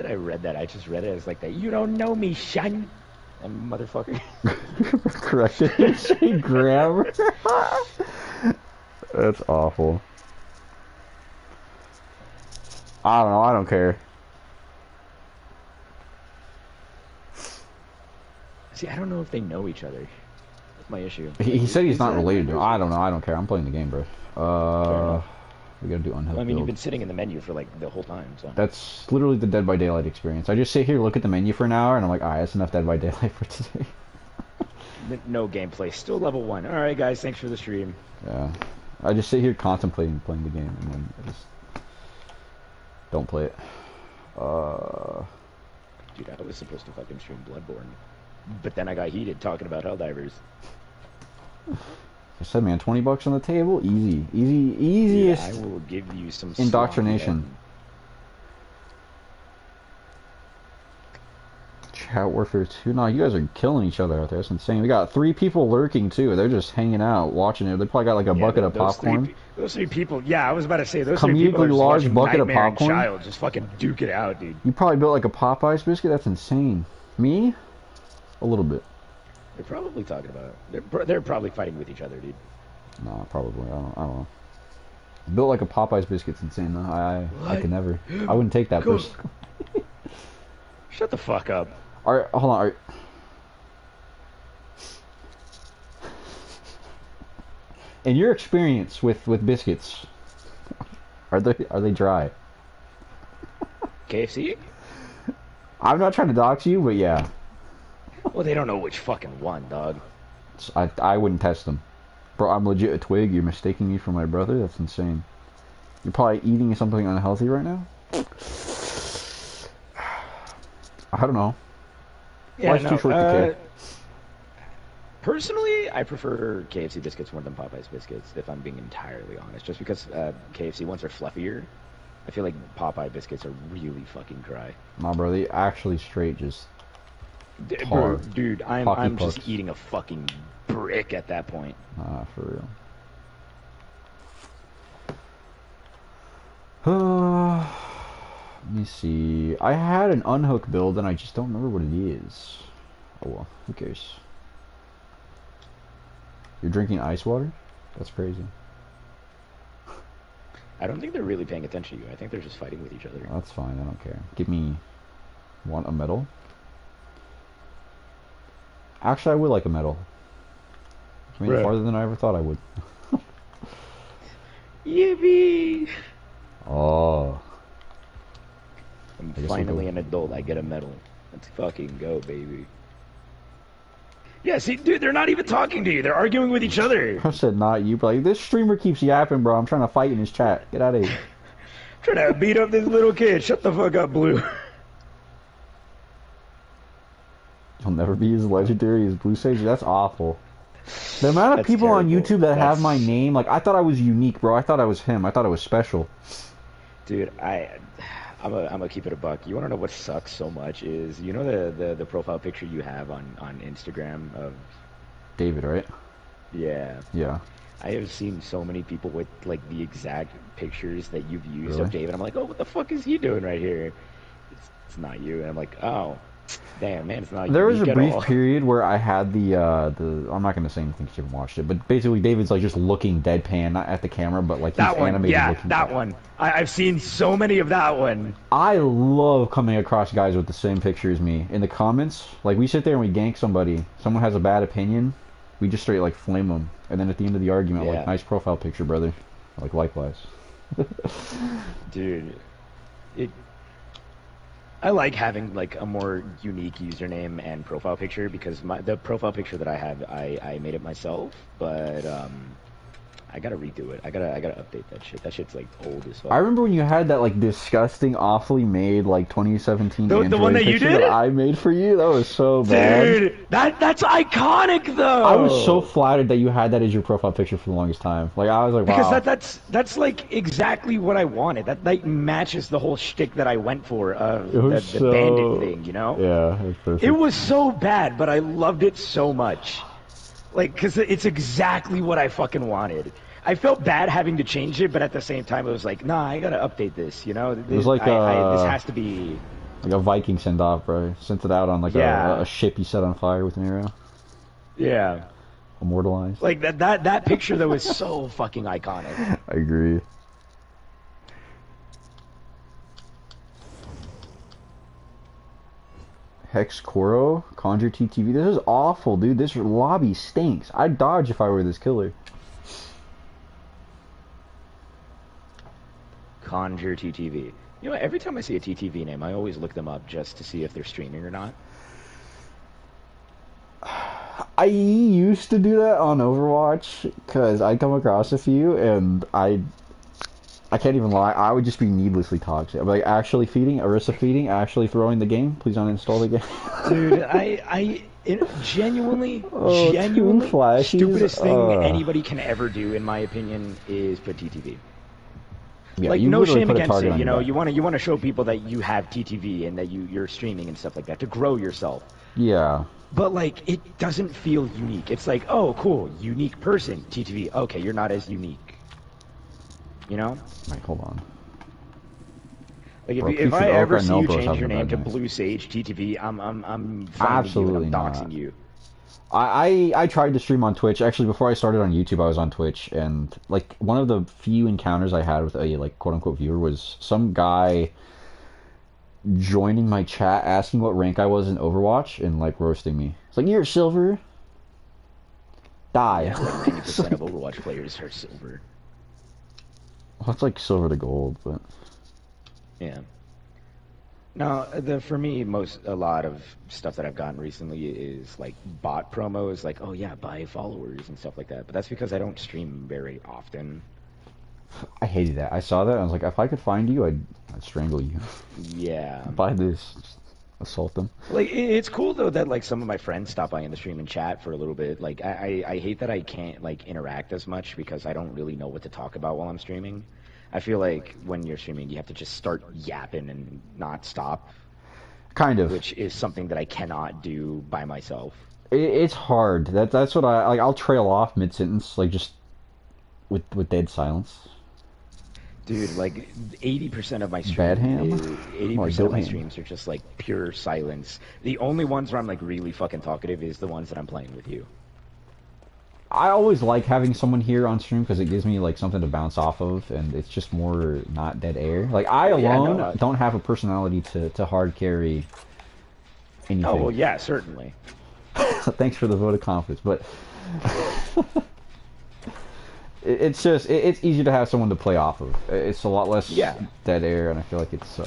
I read that, I just read it as like that. You don't know me, son. And motherfucker. Corrected it. Say grammar. That's awful. I don't know. I don't care. See, I don't know if they know each other. That's my issue. He Like, said he's is not there related to him. members? I don't know. I don't care. I'm playing the game, bro. Fair enough. We gotta do unhook Well, I mean, build. you've been sitting in the menu for like the whole time, so. That's literally the Dead by Daylight experience. I just sit here, look at the menu for an hour, and I'm like, alright, that's enough Dead by Daylight for today. No gameplay. Still level 1. All right, guys. Thanks for the stream. Yeah. I just sit here contemplating playing the game, and then I just don't play it. Dude, I was supposed to fucking stream Bloodborne, but then I got heated talking about Helldivers. I said, man, $20 on the table, easy, Dude, easiest I will give you some indoctrination. sloppy Chat Warfare 2. No, you guys are killing each other out there. That's insane. We got 3 people lurking too. They're just hanging out, watching it. They probably got like a bucket of popcorn. Those three people. Yeah, I was about to say those 3 people Comedically are just large watching bucket of Nightmare and popcorn. Child just fucking duke it out, dude. You probably built like a Popeyes biscuit. That's insane. Me? A little bit. They're probably talking about it. They're probably fighting with each other, dude. No, probably. I don't know. Built like a Popeyes biscuit's insane though. I could never. I wouldn't take that person. Shut the fuck up. Alright, hold on. In your experience with biscuits, are they dry? KFC? I'm not trying to dox you, but yeah. Well, they don't know which fucking one, dog. I wouldn't test them. Bro, I'm legit a twig. You're mistaking me for my brother? That's insane. You're probably eating something unhealthy right now? I don't know. Yeah, Life's too short to care. Personally, I prefer KFC biscuits more than Popeyes biscuits, if I'm being entirely honest. Just because KFC ones are fluffier. I feel like Popeye biscuits are really fucking dry. Nah, bro, they actually straight just Bro, dude, I'm pucks. just eating a fucking brick at that point. Nah, for real. Let me see. I had an unhook build and I just don't remember what it is. Oh well, who cares? You're drinking ice water? That's crazy. I don't think they're really paying attention to you. I think they're just fighting with each other. That's fine, I don't care. Give me... Want a medal? Actually, I would like a medal. I made it farther than I ever thought I would. Yippee! Oh. I'm finally an adult. I get a medal. Let's fucking go, baby. Yeah, see, dude, they're not even talking to you. They're arguing with each other. I said not you, but like, this streamer keeps yapping, bro. I'm trying to fight in his chat. Get out of here. Trying to beat up this little kid. Shut the fuck up, Blue. You'll never be as legendary as Blue Sage. That's awful. The amount of That's people on terrible. YouTube that have That's- my name, like, I thought I was unique, bro. I thought I was him. I thought I was special. Dude, I'm gonna keep it a buck. You wanna know what sucks so much is, you know the profile picture you have on Instagram of... David, right? Yeah. Yeah. I have seen so many people with like the exact pictures that you've used Really? of David. I'm like, oh, what the fuck is he doing right here? It's not you. And I'm like, oh, damn, man, it's not There was a unique at brief all. period where I had the I'm not gonna say anything because you haven't watched it, but basically David's like just looking deadpan, not at the camera, but like he's That one, animated yeah, looking. that one. I've seen so many of that one. I love coming across guys with the same picture as me in the comments. Like we sit there and we gank somebody. Someone has a bad opinion, we just straight like flame them, and then at the end of the argument, Yeah. like, nice profile picture, brother. Like likewise. Dude, I like having like a more unique username and profile picture because the profile picture that I have, I made it myself, but I gotta redo it. I gotta update that shit. That shit's like old as fuck. I remember when you had that like disgusting, awfully made like 2017 The Android one that you picture did? that I made for you. That was so bad. Dude, that's iconic though. I was so flattered that you had that as your profile picture for the longest time. Like I was like, wow. Because that's like exactly what I wanted. That like matches the whole shtick that I went for of It was the so... bandit thing, you know? Yeah, it was perfect. It was so bad, but I loved it so much. Like, because it's exactly what I fucking wanted. I felt bad having to change it, but at the same time, it was like, nah, I gotta update this, you know? It was like this has to be... like a Viking send off, bro. Sent it out on like Yeah. a ship you set on fire with an arrow. Yeah. Immortalized. Like, that picture, though, is so fucking iconic. I agree. Hex Koro, Conjure TTV. This is awful, dude. This lobby stinks. I'd dodge if I were this killer. Conjure TTV. You know, every time I see a TTV name, I always look them up just to see if they're streaming or not. I used to do that on Overwatch because I come across a few and I can't even lie. I would just be needlessly toxic. I'm like, actually feeding, Arissa feeding, actually throwing the game. Please uninstall the game. Dude, genuinely, too flashy. stupidest thing anybody can ever do, in my opinion, is put TTV. Yeah, like, you no shame put a against target it. on You your know, back. you want to show people that you have TTV and that you're streaming and stuff like that to grow yourself. Yeah. But like, it doesn't feel unique. It's like, oh, cool, unique person, TTV. Okay, you're not as unique. You know? Wait, hold on. Like, Bro, if I ever see you Bro's change having your a name bad to night. Blue Sage TTV, I'm finding Absolutely you and I'm doxing not. you. I tried to stream on Twitch. Actually, before I started on YouTube, I was on Twitch, and like one of the few encounters I had with a like quote unquote viewer was some guy joining my chat, asking what rank I was in Overwatch, and like roasting me. It's like, you're silver. Die. Yeah, like 90% of Overwatch players are silver. Well, it's like silver to gold, but Yeah. Now, for me, a lot of stuff that I've gotten recently is like bot promos, like, oh yeah, buy followers and stuff like that. But that's because I don't stream very often. I hated that. I saw that, and I was like, if I could find you, I'd strangle you. Yeah. Buy this. Just assault them. Like, it's cool though that like some of my friends stop by in the stream and chat for a little bit. Like, I hate that I can't like interact as much because I don't really know what to talk about while I'm streaming. I feel like when you're streaming, you have to just start yapping and not stop. Kind of. Which is something that I cannot do by myself. It's hard. That's what I like. I'll trail off mid sentence, like just with dead silence. Dude, like 80% of my Bad ham? 80% of my streams are just like pure silence. The only ones where I'm like really fucking talkative is the ones that I'm playing with you. I always like having someone here on stream because it gives me like something to bounce off of, and it's just more not dead air. Like I alone don't have a personality to hard carry anything. Oh well, yeah, certainly. Thanks for the vote of confidence, but it's just it's easier to have someone to play off of. It's a lot less dead air, and I feel like it's.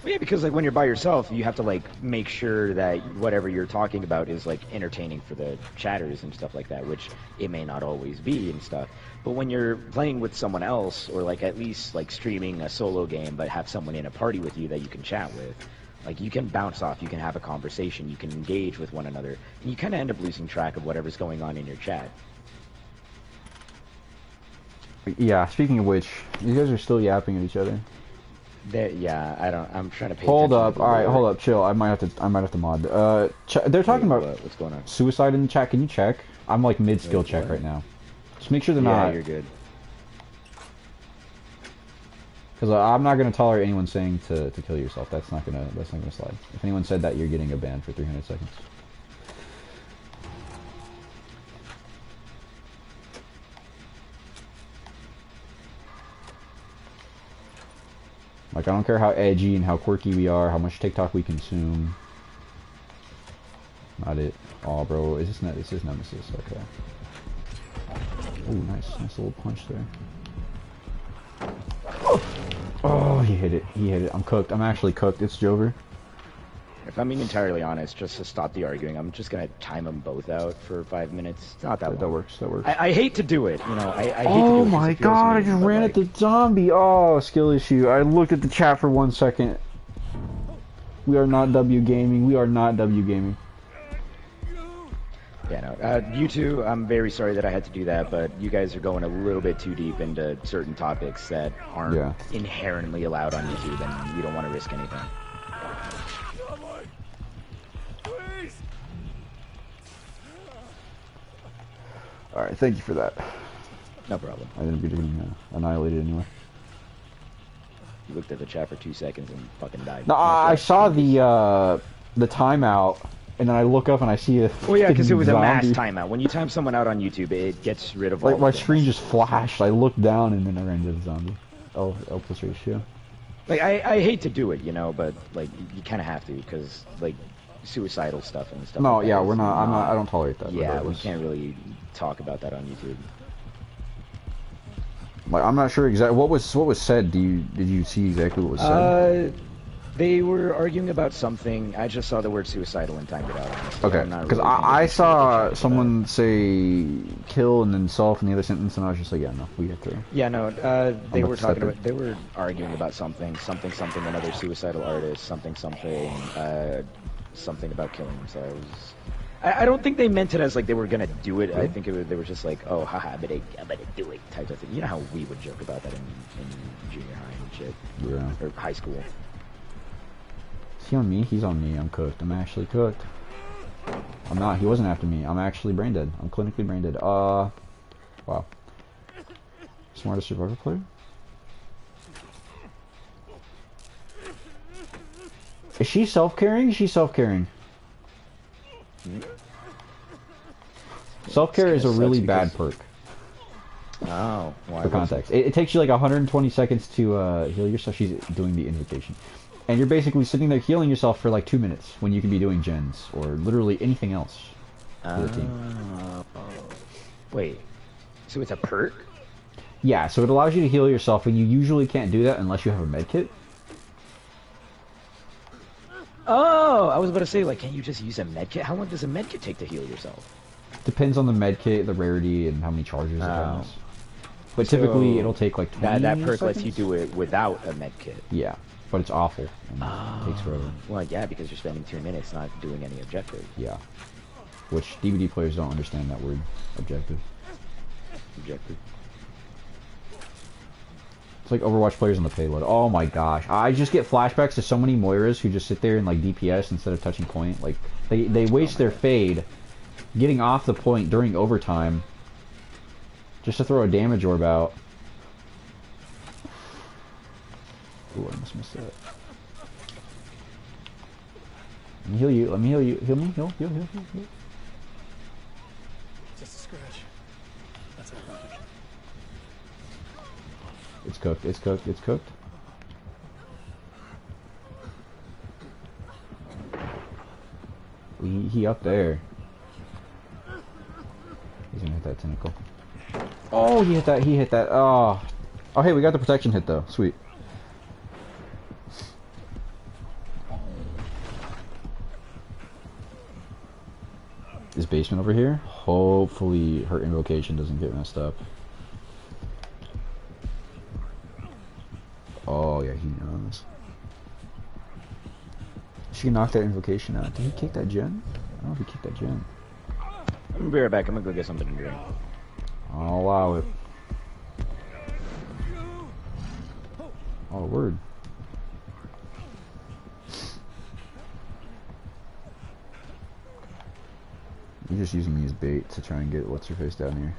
Well, yeah, because like when you're by yourself, you have to like make sure that whatever you're talking about is like entertaining for the chatters and stuff like that, which it may not always be and stuff. But when you're playing with someone else, or like at least like streaming a solo game, but have someone in a party with you that you can chat with, like you can bounce off, you can have a conversation, you can engage with one another, and you kind of end up losing track of whatever's going on in your chat. Yeah. Speaking of which, you guys are still yapping at each other. Yeah, I'm trying to pay Hold attention up. to All right, hold up. Chill. I might have to mod. They're talking about what's going on? suicide in the chat. Can you check? I'm like mid skill check right now. Just make sure they're not. Yeah, you're good. Because I'm not gonna tolerate anyone saying to kill yourself. That's not gonna slide. If anyone said that, you're getting a ban for 300 seconds. Like, I don't care how edgy and how quirky we are, how much TikTok we consume. Not it. Oh, bro, is this Nemesis? Okay. Oh, nice little punch there. Oh, he hit it. I'm cooked. I'm actually cooked. It's Jover. If I'm being entirely honest, just to stop the arguing, I'm just gonna time them both out for 5 minutes. It's not that long. That works. I hate to do it, you know. I hate to do it. Oh my god! I just ran at the zombie. Oh, skill issue. I looked at the chat for 1 second. We are not W gaming. We are not W gaming. Yeah, no. You two, I'm very sorry that I had to do that, but you guys are going a little bit too deep into certain topics that aren't inherently allowed on YouTube, and we don't want to risk anything. Alright, thank you for that. No problem. I didn't be getting annihilated anyway. You looked at the chat for 2 seconds and fucking died. No, I saw the timeout, and then I look up and I see a well, yeah, because it was zombie. a mass timeout. When you time someone out on YouTube, it gets rid of all like my things. screen just flashed. I looked down and then I ran into the zombie. L plus ratio. Like, I hate to do it, you know, but like you kind of have to because like suicidal stuff and stuff No, like that yeah, is we're not. I'm not. I don't tolerate that. Yeah, we Regardless. can't really talk about that on YouTube. Like, I'm not sure exactly what was said. Did you see exactly what was said? They were arguing about something. I just saw the word suicidal and timed it out. Honestly, Okay, I'm not because really paying I attention to what they're saw chatting someone say kill and then self in the other sentence, and I was just like, yeah, no, we have to. Yeah, no. I'm They about were to step talking in. about. They were arguing about something. Another suicidal artist. Something about killing themselves. I don't think they meant it as like they were gonna do it. I think they were just like, oh, haha, I'm gonna do it type of thing. You know how we would joke about that in junior high and shit. Yeah. Or high school. Is he on me? He's on me. I'm cooked. I'm actually cooked. I'm not. He wasn't after me. I'm actually brain dead. I'm clinically brain dead. Wow. Smartest survivor player? Is she self-carrying? She's self-carrying. Self-care is a really bad perk. Oh, why? For context, it takes you like 120 seconds to heal yourself. She's doing the invocation, and you're basically sitting there healing yourself for like 2 minutes when you can be doing gens or literally anything else for the team. Wait, so it's a perk? Yeah, so it allows you to heal yourself, and you usually can't do that unless you have a med kit. Oh, I was about to say, like, can't you just use a medkit? How long does a medkit take to heal yourself? Depends on the med kit, the rarity, and how many charges it has. But typically, it'll take like 20 That perk seconds? lets you do it without a medkit. Yeah, but it's awful. And it takes forever. Well, yeah, because you're spending 2 minutes not doing any objective. Yeah. Which DVD players don't understand that word, objective. Objective. It's like Overwatch players on the payload. Oh my gosh. I just get flashbacks to so many Moiras who just sit there and like DPS instead of touching point. Like, they waste their fade getting off the point during overtime just to throw a damage orb out. Ooh, I almost missed that. Let me heal you. Let me heal you. Heal me. Heal. Just a scratch. That's not damage. It's cooked. It's cooked. It's cooked. He up there. He's gonna hit that tentacle. Oh, he hit that. He hit that. Oh. Oh, hey, we got the protection hit though. Sweet. This basement over here. Hopefully, her invocation doesn't get messed up. Oh yeah, he knows. She can knock that invocation out. Did he kick that gen? I don't know if he kicked that gen. I'm gonna be right back. I'm gonna go get something to drink. I'll allow it. Oh, word. You're just using me as bait to try and get what's her face down here.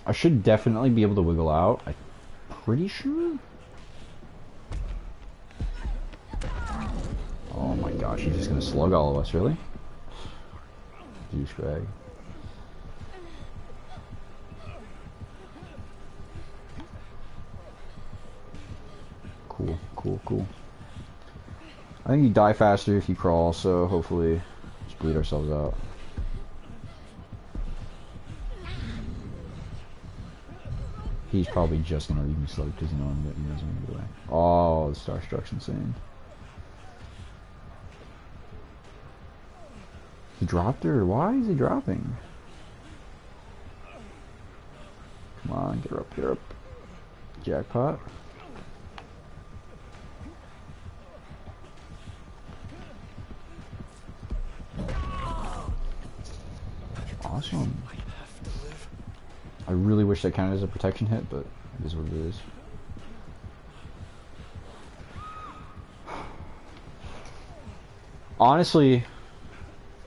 I should definitely be able to wiggle out. I'm pretty sure. Oh my gosh, he's just gonna slug all of us, really? Douchebag. Cool. I think you die faster if you crawl, so hopefully just bleed ourselves out. He's probably just gonna leave me slugged because he knows I'm gonna get away. Oh, the Starstruck's insane. He dropped her? Why is he dropping? Come on, get her up, get her up. Jackpot. Awesome. I really wish that counted as a protection hit, but it is what it is. Honestly,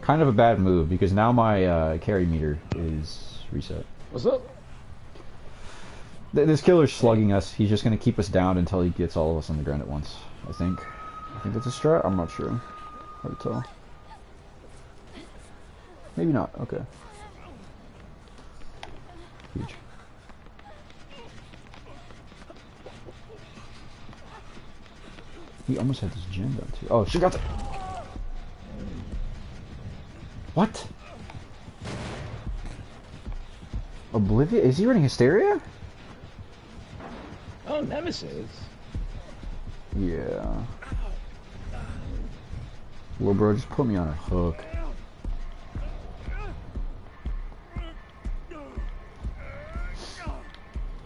kind of a bad move because now my carry meter is reset. What's up? This killer's slugging us. He's just gonna keep us down until he gets all of us on the ground at once. I think that's a strat. I'm not sure. Hard to tell. Maybe not. Okay. Huge. He almost had this gen done too. Oh, she got the. What? Oblivion? Is he running Hysteria? Oh, Nemesis. Yeah. Little bro, just put me on a hook.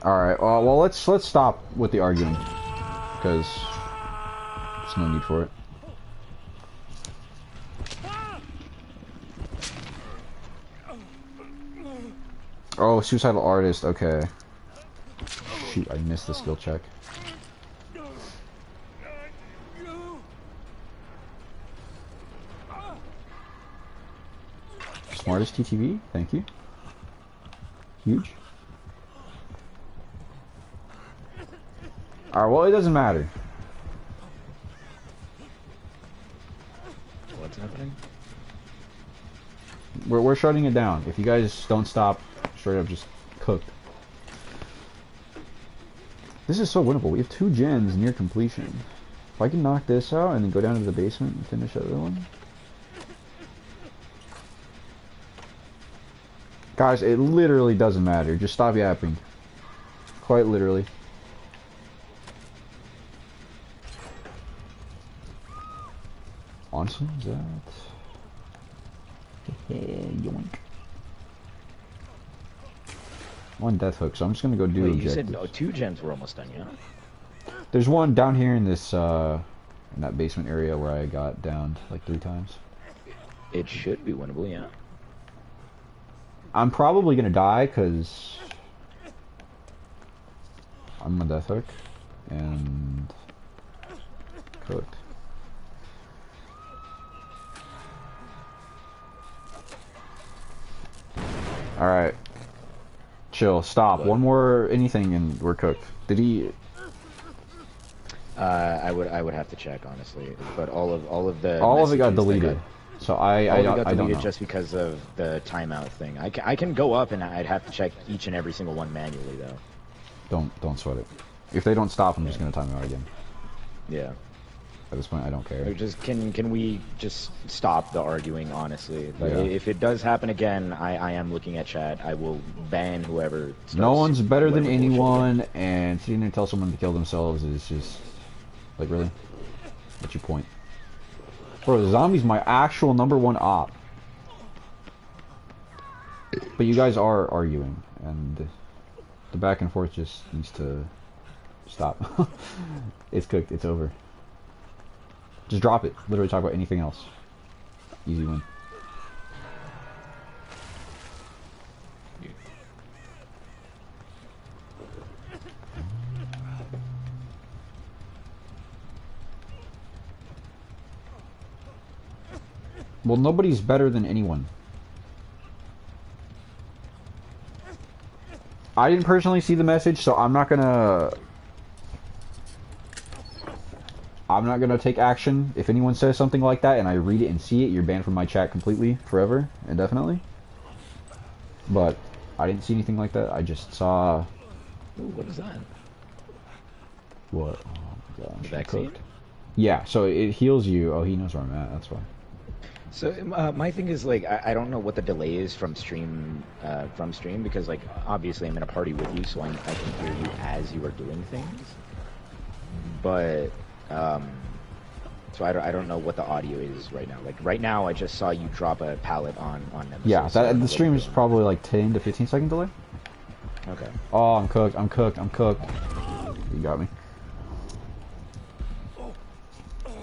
Alright, well let's stop with the arguing. Because there's no need for it. Oh, suicidal artist, okay. Shoot, I missed the skill check. Smartest TTV, thank you. Huge. Alright, well it doesn't matter. What's happening? We're shutting it down. If you guys don't stop, straight up just cooked. This is so winnable. We have 2 gens near completion. If I can knock this out and then go down to the basement and finish the other one. Guys, it literally doesn't matter. Just stop yapping. Quite literally. Honestly, is that... Yoink. One death hook, so I'm just gonna go do Wait, objectives. you said no, 2 gens were almost done, yeah? There's one down here in this, in that basement area where I got downed like 3 times. It should be winnable, yeah. I'm probably gonna die because I'm a death hook and cooked. All right, chill. Stop. What? One more anything and we're cooked. Did he? I would have to check honestly, but all of the It got messages that deleted. So I got don't deleted know. just because of the timeout thing. I can go up and I'd have to check each and every single one manually though. Don't sweat it. If they don't stop, I'm just gonna time out again. Yeah. At this point, I don't care. Or just can we just stop the arguing honestly? Like, Yeah. if it does happen again, I am looking at chat. I will ban whoever. No one's better than whatever bullshit. anyone, and sitting there and tell someone to kill themselves is just like, really? What's your point? Bro, the zombie's my actual #1 op. But you guys are arguing, and the back and forth just needs to stop. It's cooked. It's over. Just drop it. Literally talk about anything else. Easy win. Well, nobody's better than anyone. I didn't personally see the message, so I'm not gonna take action. If anyone says something like that and I read it and see it, you're banned from my chat completely, forever, indefinitely. But I didn't see anything like that. I just saw... Ooh, what is that? What? Oh my gosh. The vaccine? Cooked. Yeah, so it heals you. Oh, he knows where I'm at, that's why. So my thing is like I don't know what the delay is from stream because like obviously I'm in a party with you, so I can hear you as you are doing things. But so I don't know what the audio is right now. Like right now I just saw you drop a pallet on Nemesis. Yeah, so the stream is probably like 10 to 15 second delay. Okay. Oh, I'm cooked. I'm cooked. I'm cooked. You got me.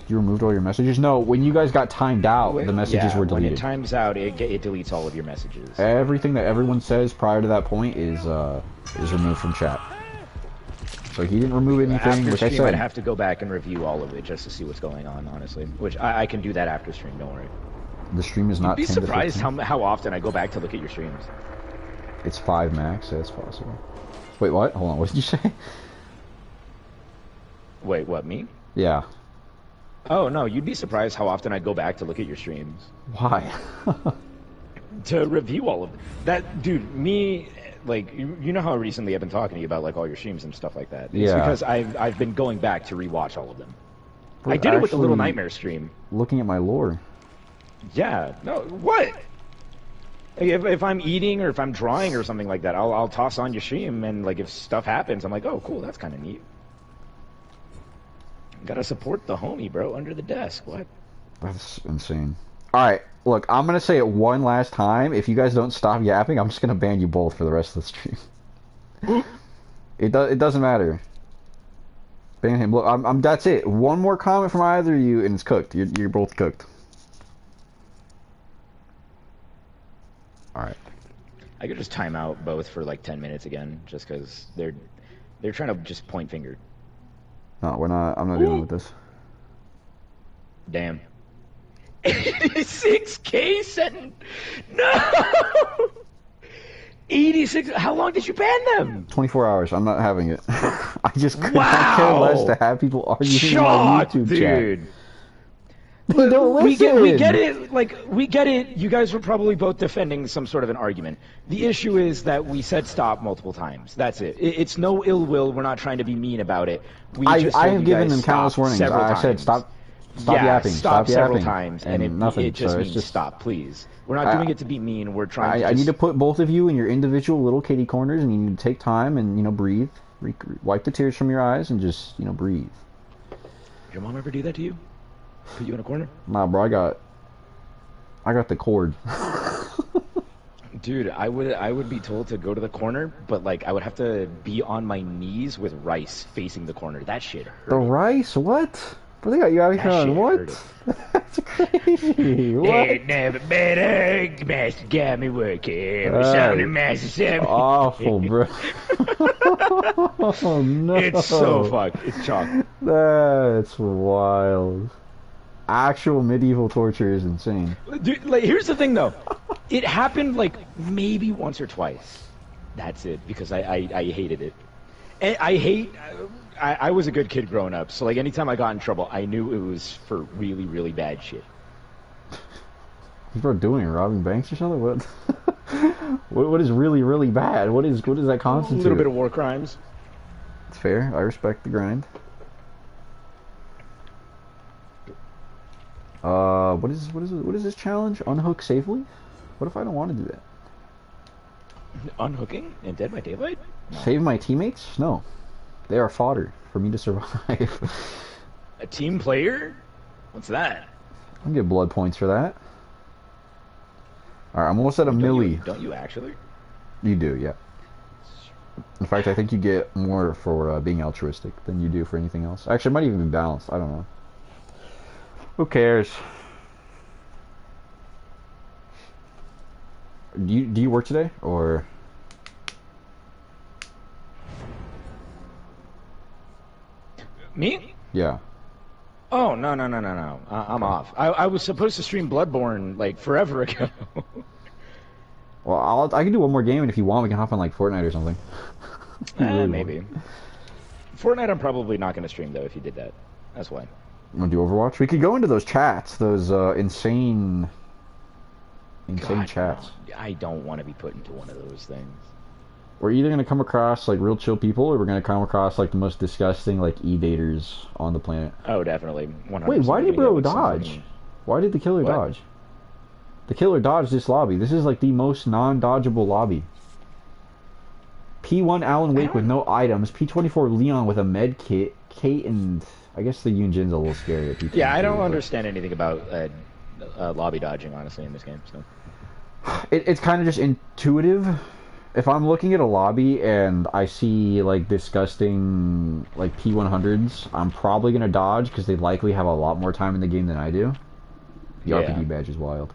You removed all your messages? No, when you guys got timed out, the messages were deleted. When it times out, it deletes all of your messages. Everything that everyone says prior to that point is removed from chat. So he didn't remove anything. After Like I stream, I'd said, have to go back and review all of it just to see what's going on, honestly. Which I can do that after stream, don't worry. the stream is not. You'd be 10 to surprised 15. how often I go back to look at your streams. It's 5 max. So it's possible. Wait, what? Hold on, what did you say? Wait, what, me? Yeah. Oh, no, you'd be surprised how often I go back to look at your streams. Why? To review all of that. Dude, me, like, you know how recently I've been talking to you about, like, all your streams and stuff like that. It's Yeah. because I've been going back to rewatch all of them. We're I did it with the Little actually Nightmare stream. Looking at my lore. Yeah, no, what? Like, if I'm eating or if I'm drawing or something like that, I'll toss on your stream, and, like, if stuff happens, I'm like, oh, cool, that's kind of neat. Gotta support the homie, bro, under the desk. What? That's insane. Alright, look, I'm gonna say it one last time. If you guys don't stop yapping, I'm just gonna ban you both for the rest of the stream. It doesn't matter. Ban him. Look, that's it. One more comment from either of you, and it's cooked. You're both cooked. Alright. I could just time out both for like 10 minutes again, just because they're trying to just point finger. No, we're not. I'm not dealing with this. Damn. 86K sent. No. 86. How long did you ban them? 24 hours. I'm not having it. I just could Wow. not care less to have people arguing in my YouTube dude. chat. They don't We get listen. it. Like, we get it. You guys were probably both defending some sort of an argument. The issue is that we said stop multiple times. That's it. It's no ill will. We're not trying to be mean about it. I told have you given guys them countless stop warnings. several I said times. stop Yeah, yapping. stop several yapping. times, and nothing. it just So it's means just stop, please. We're not doing it to be mean. We're trying to I need just... to put both of you in your individual little kitty corners, and you need to take time and breathe, wipe the tears from your eyes, and just breathe. Your mom ever do that to you? Put you in a corner? Nah, bro, I got the cord. Dude, I would be told to go to the corner, but like I would have to be on my knees with rice facing the corner. That shit hurt. The rice? What? Bro, they got you out here on what? That's crazy. What? Ain't never better. Master got me working. Master Awful, bro. Oh no. It's so fucked. It's chalk. That's wild. Actual medieval torture is insane. Dude, like, here's the thing though. It happened like maybe once or twice. That's it, because I hated it. And I was a good kid growing up, so like anytime I got in trouble, I knew it was for really, really bad shit. What's bro doing? Robbing banks or something? What? What is really, really bad? What does that constitute? A little bit of war crimes. It's fair. I respect the grind. What is this challenge? Unhook safely? What if I don't want to do that? Unhooking in Dead by Daylight? No. Save my teammates? No. They are fodder for me to survive. A team player? What's that? I'll get blood points for that. Alright, I'm almost at a milli. Don't you actually? You do, yeah. In fact, I think you get more for being altruistic than you do for anything else. Actually, it might even be balanced. I don't know. Who cares? Do you work today, or? Me? Yeah. Oh, no. I'm off. I was supposed to stream Bloodborne, like, forever ago. Well, I can do one more game, and if you want, we can hop on, like, Fortnite or something. Maybe. Fortnite I'm probably not going to stream, though, if you did that. That's why. Want to do Overwatch? We could go into those chats, those insane God, chats. No. I don't want to be put into one of those things. We're either going to come across, like, real chill people, or we're going to come across, like, the most disgusting, like, e-daters on the planet. Oh, definitely. 100%. Wait, why did bro Like dodge? Why did the killer What? dodge? The killer dodged this lobby. This is, like, the most non-dodgeable lobby. P1 Alan Wake with no items. P24 Leon with a med kit. Kate and... I guess the Yunjin's a little scary at P24. Yeah, I don't understand anything about lobby dodging, honestly, in this game. So It's kind of just intuitive. If I'm looking at a lobby and I see, like, disgusting, like, P100s, I'm probably going to dodge because they likely have a lot more time in the game than I do. The RPG badge is wild.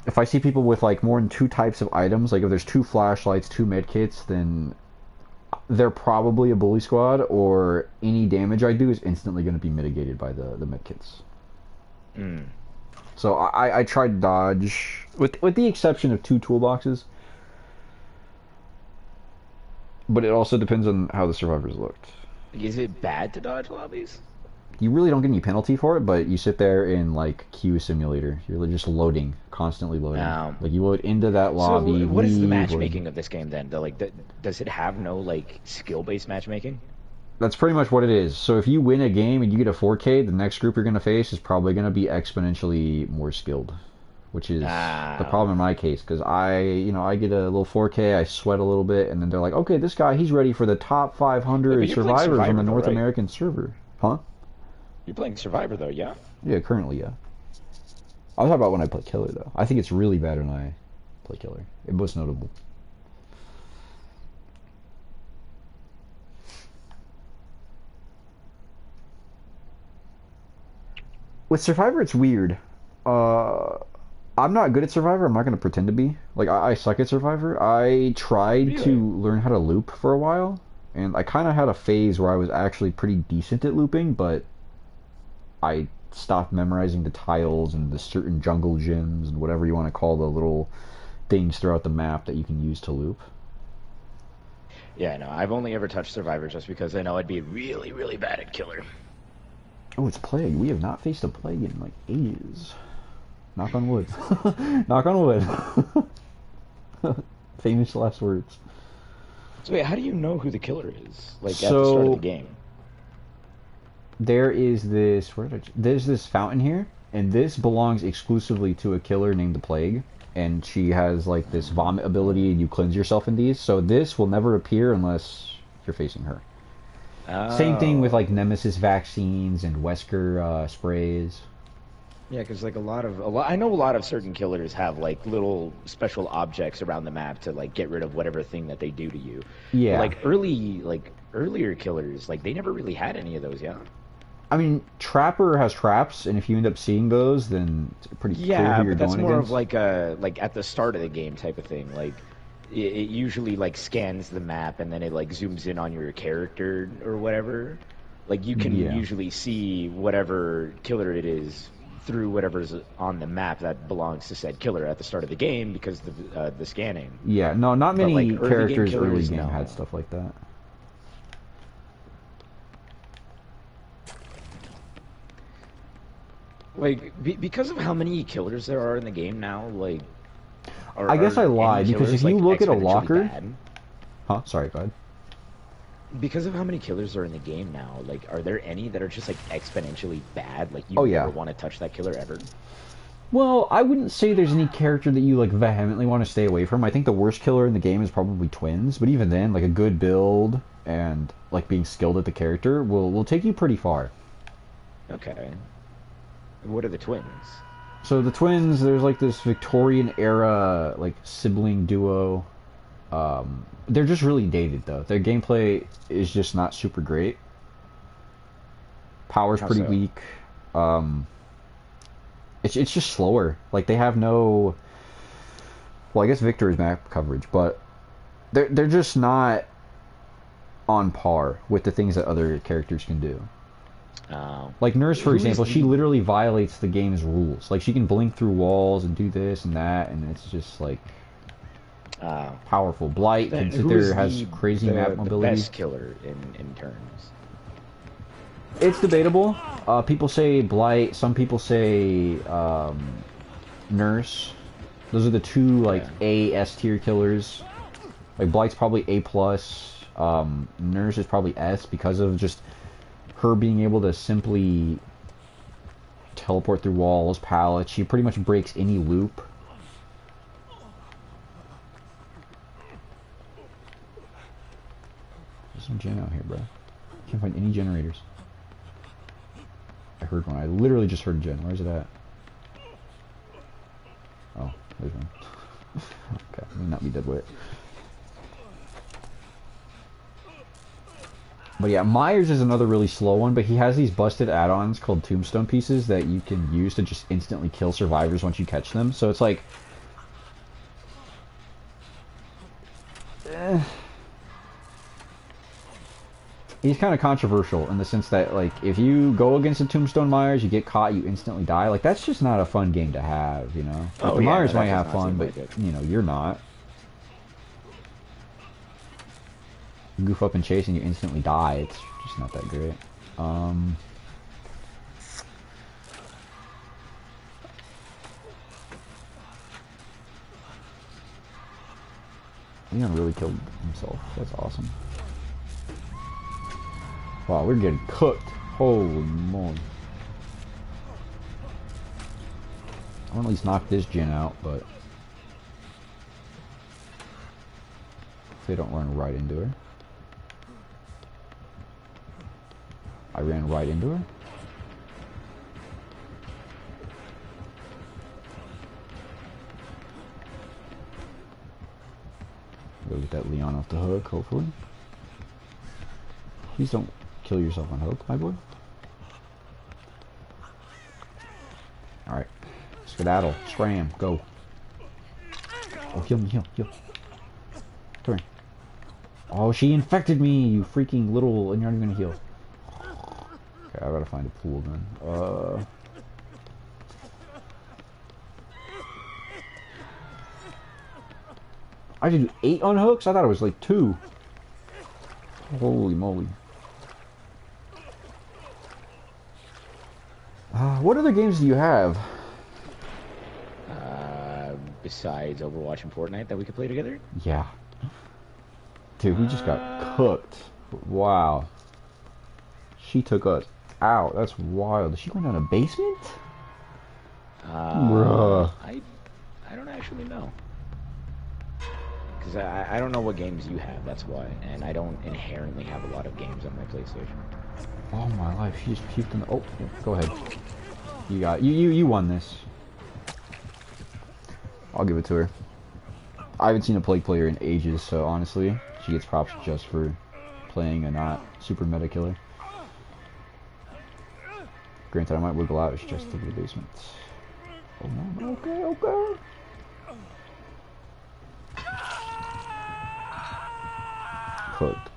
If I see people with, like, more than 2 types of items, like if there's 2 flashlights, 2 medkits, then they're probably a bully squad, or any damage I do is instantly going to be mitigated by the medkits. So I tried to dodge, with the exception of 2 toolboxes. but it also depends on how the survivors looked. Is it bad to dodge lobbies? You really don't get any penalty for it, but you sit there in like queue simulator. You're just loading, constantly loading. No. Like you load into that lobby. So what is the leave, matchmaking of this game then? Does it have no like skill-based matchmaking? That's pretty much what it is. So if you win a game and you get a 4K, the next group you're going to face is probably going to be exponentially more skilled, which is the problem in my case because I get a little 4K, I sweat a little bit, and then they're like, okay, this guy, he's ready for the top 500 survivors on the North American server. Huh? You're playing Survivor though, yeah? Yeah, currently, yeah. I was talking about when I play Killer though. I think it's really bad when I play Killer. It was notable. With Survivor, it's weird. I'm not good at Survivor. I'm not going to pretend to be. Like, I suck at Survivor. I tried to learn how to loop for a while, and I kind of had a phase where I was actually pretty decent at looping, but I stopped memorizing the tiles and the certain jungle gyms and whatever you want to call the little things throughout the map that you can use to loop. Yeah, no, I've only ever touched Survivor just because I know I'd be really, really bad at Killer. Oh, it's Plague. We have not faced a Plague in, like, ages. Knock on wood. Knock on wood. Famous last words. So wait, how do you know who the killer is? Like, at the start of the game? There is this... There's this fountain here, and this belongs exclusively to a killer named the Plague. And she has, like, this vomit ability, and you cleanse yourself in these. So this will never appear unless you're facing her. Oh. Same thing with like Nemesis vaccines and Wesker sprays. Yeah, because like I know a lot of certain killers have like little special objects around the map to like get rid of whatever thing that they do to you. Yeah. But, earlier killers, like they never really had any of those. Yeah. I mean, Trapper has traps, and if you end up seeing those, then it's pretty clear who you're but going that's more against. of like a at the start of the game type of thing. Like it usually like scans the map and then it like zooms in on your character or whatever. Like you can usually see whatever killer it is through whatever's on the map that belongs to said killer at the start of the game because the scanning. Yeah, no, not many like, characters early game no. had stuff like that. Like because of how many killers there are in the game now, like. I guess I lied because if you look at a locker, huh? Sorry, go ahead. Because of how many killers are in the game now, like, are there any that are just like exponentially bad? Like, you never want to touch that killer ever. Well, I wouldn't say there's any character that you like vehemently want to stay away from. I think the worst killer in the game is probably Twins, but even then, like a good build and like being skilled at the character will take you pretty far. Okay. What are the Twins? So the Twins, there's like this Victorian era like sibling duo. They're just really dated though. Their gameplay is just not super great. Power's pretty weak. It's just slower. Like they have no. Well, I guess Victor is map coverage, but they're just not on par with the things that other characters can do. Like Nurse, for example, she literally violates the game's rules. Like she can blink through walls and do this and that, and it's just like powerful. Blight can sit there, has crazy map mobility. The best killer in terms. It's debatable. People say Blight. Some people say Nurse. Those are the two like A S tier killers. Like Blight's probably A plus. Nurse is probably S because of just her being able to simply teleport through walls, pallets. She pretty much breaks any loop. There's some gen out here, bro. Can't find any generators. I heard one. I literally just heard a gen. Where's it at? Oh, there's one. Okay, let me not be dead weight. But yeah, Myers is another really slow one, but he has these busted add-ons called tombstone pieces that you can use to just instantly kill survivors once you catch them. So it's like... He's kind of controversial in the sense that, like, if you go against a Tombstone Myers, you get caught, you instantly die. Like, that's just not a fun game to have, you know? Like, the Myers might have fun, but, you know, you're not. You goof up and chase and you instantly die. It's just not that great. Leon really killed himself. That's awesome. Wow, we're getting cooked. Holy moly. I want to at least knock this Jin out, but if they don't run right into her. I ran right into her. Go get that Leon off the hook, hopefully. Please don't kill yourself on hook, my boy. Alright. Skedaddle. Scram. Go. Oh, heal me, heal. Come here. Oh, she infected me, you freaking little... And you're not even gonna heal. Okay, I gotta find a pool then. I did 8 on hooks? I thought it was like 2. Holy moly. What other games do you have? Besides Overwatch and Fortnite that we could play together? Yeah. Dude, we just got cooked. Wow. She took us out. That's wild. Is she going down a basement? Bruh. I don't actually know. Because I don't know what games you have, that's why. And I don't inherently have a lot of games on my PlayStation. Oh my life, she just puked in the... Oh, go ahead. You got... You won this. I'll give it to her. I haven't seen a Plague player in ages, so honestly, she gets props just for playing a not super meta killer. Granted, I might wiggle out if she tries to take the basement. Oh no, okay. Cooked.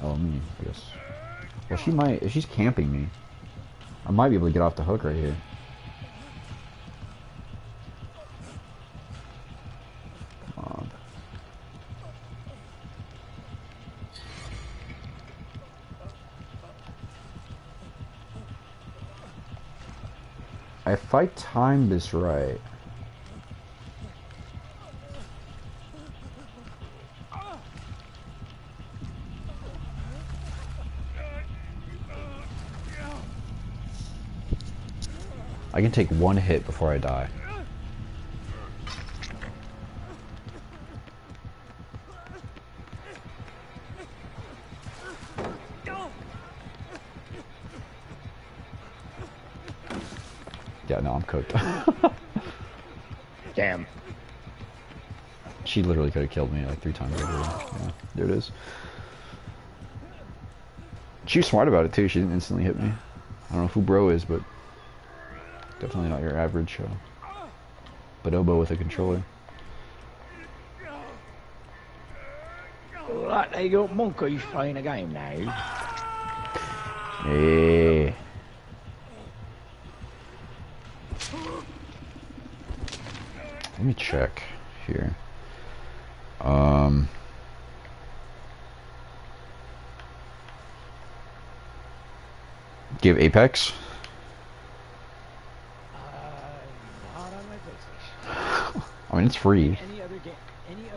Oh, me, I guess. Well, she might, if she's camping me, I might be able to get off the hook right here. Come on. If I time this right... I can take 1 hit before I die. Yeah, no, I'm cooked. Damn. She literally could have killed me like 3 times over. Yeah, there it is. She was smart about it too. She didn't instantly hit me. I don't know who bro is, but definitely not your average bonobo with a controller. Right, there you go, Monkey's playing a game now. Hey. Let me check here. Give Apex. Not on my PlayStation. I mean, it's free. Any other game that you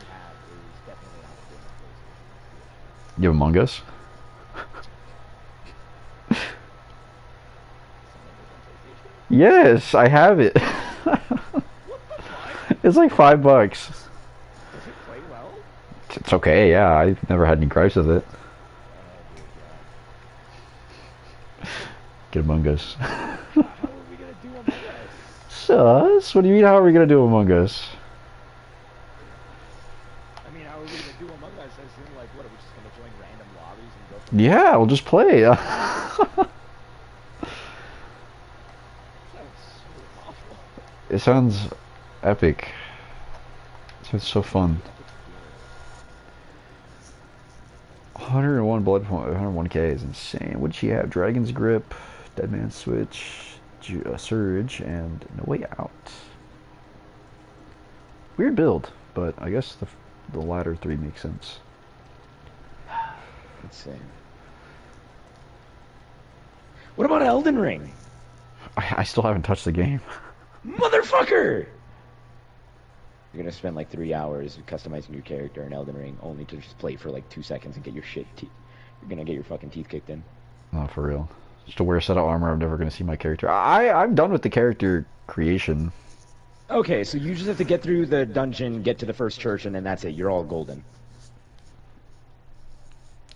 have is definitely on my PlayStation. You have Among Us? Yes, I have it. It's like $5. Does it play well? It's okay, yeah. I've never had any gripes with it. Get Among Us. How are we gonna do Among Us? Sus? What do you mean, how are we gonna do Among Us? I mean, how are we gonna do Among Us? As in, like, what, are we just gonna join random lobbies and go from Yeah, we'll just play. Sounds so awful. It sounds epic. It sounds so fun. 101 101 blood point, 101k is insane. What did she have? Dragon's Grip, Dead Man's Switch, Surge, and No Way Out. Weird build, but I guess the latter three makes sense. Let's see. What about Elden Ring? I still haven't touched the game. Motherfucker! You're gonna spend like 3 hours customizing your character in Elden Ring, only to just play for like 2 seconds and get your shit. You're gonna get your fucking teeth kicked in. Not for real. Just to wear a set of armor, I'm never gonna see my character. I'm done with the character creation. Okay, so you just have to get through the dungeon, get to the first church, and then that's it. You're all golden.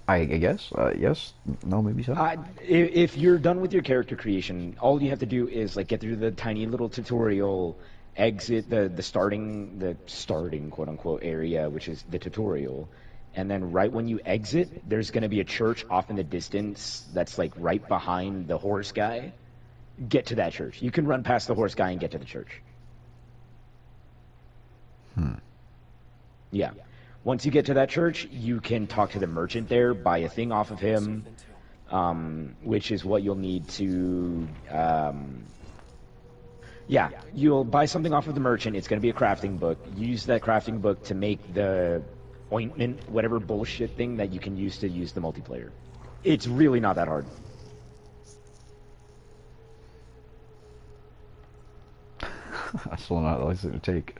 I guess. Yes. No. Maybe so. If you're done with your character creation, all you have to do is like get through the tiny little tutorial, exit the starting quote unquote area, which is the tutorial, and then right when you exit, there's going to be a church off in the distance that's like right behind the horse guy. Get to that church. You can run past the horse guy and get to the church. Yeah. Once you get to that church, you can talk to the merchant there, buy a thing off of him, which is what you'll need to... yeah, you'll buy something off of the merchant. It's going to be a crafting book. Use that crafting book to make the ointment, whatever bullshit thing that you can use to use the multiplayer. It's really not that hard. I still don't know how long it's going to take.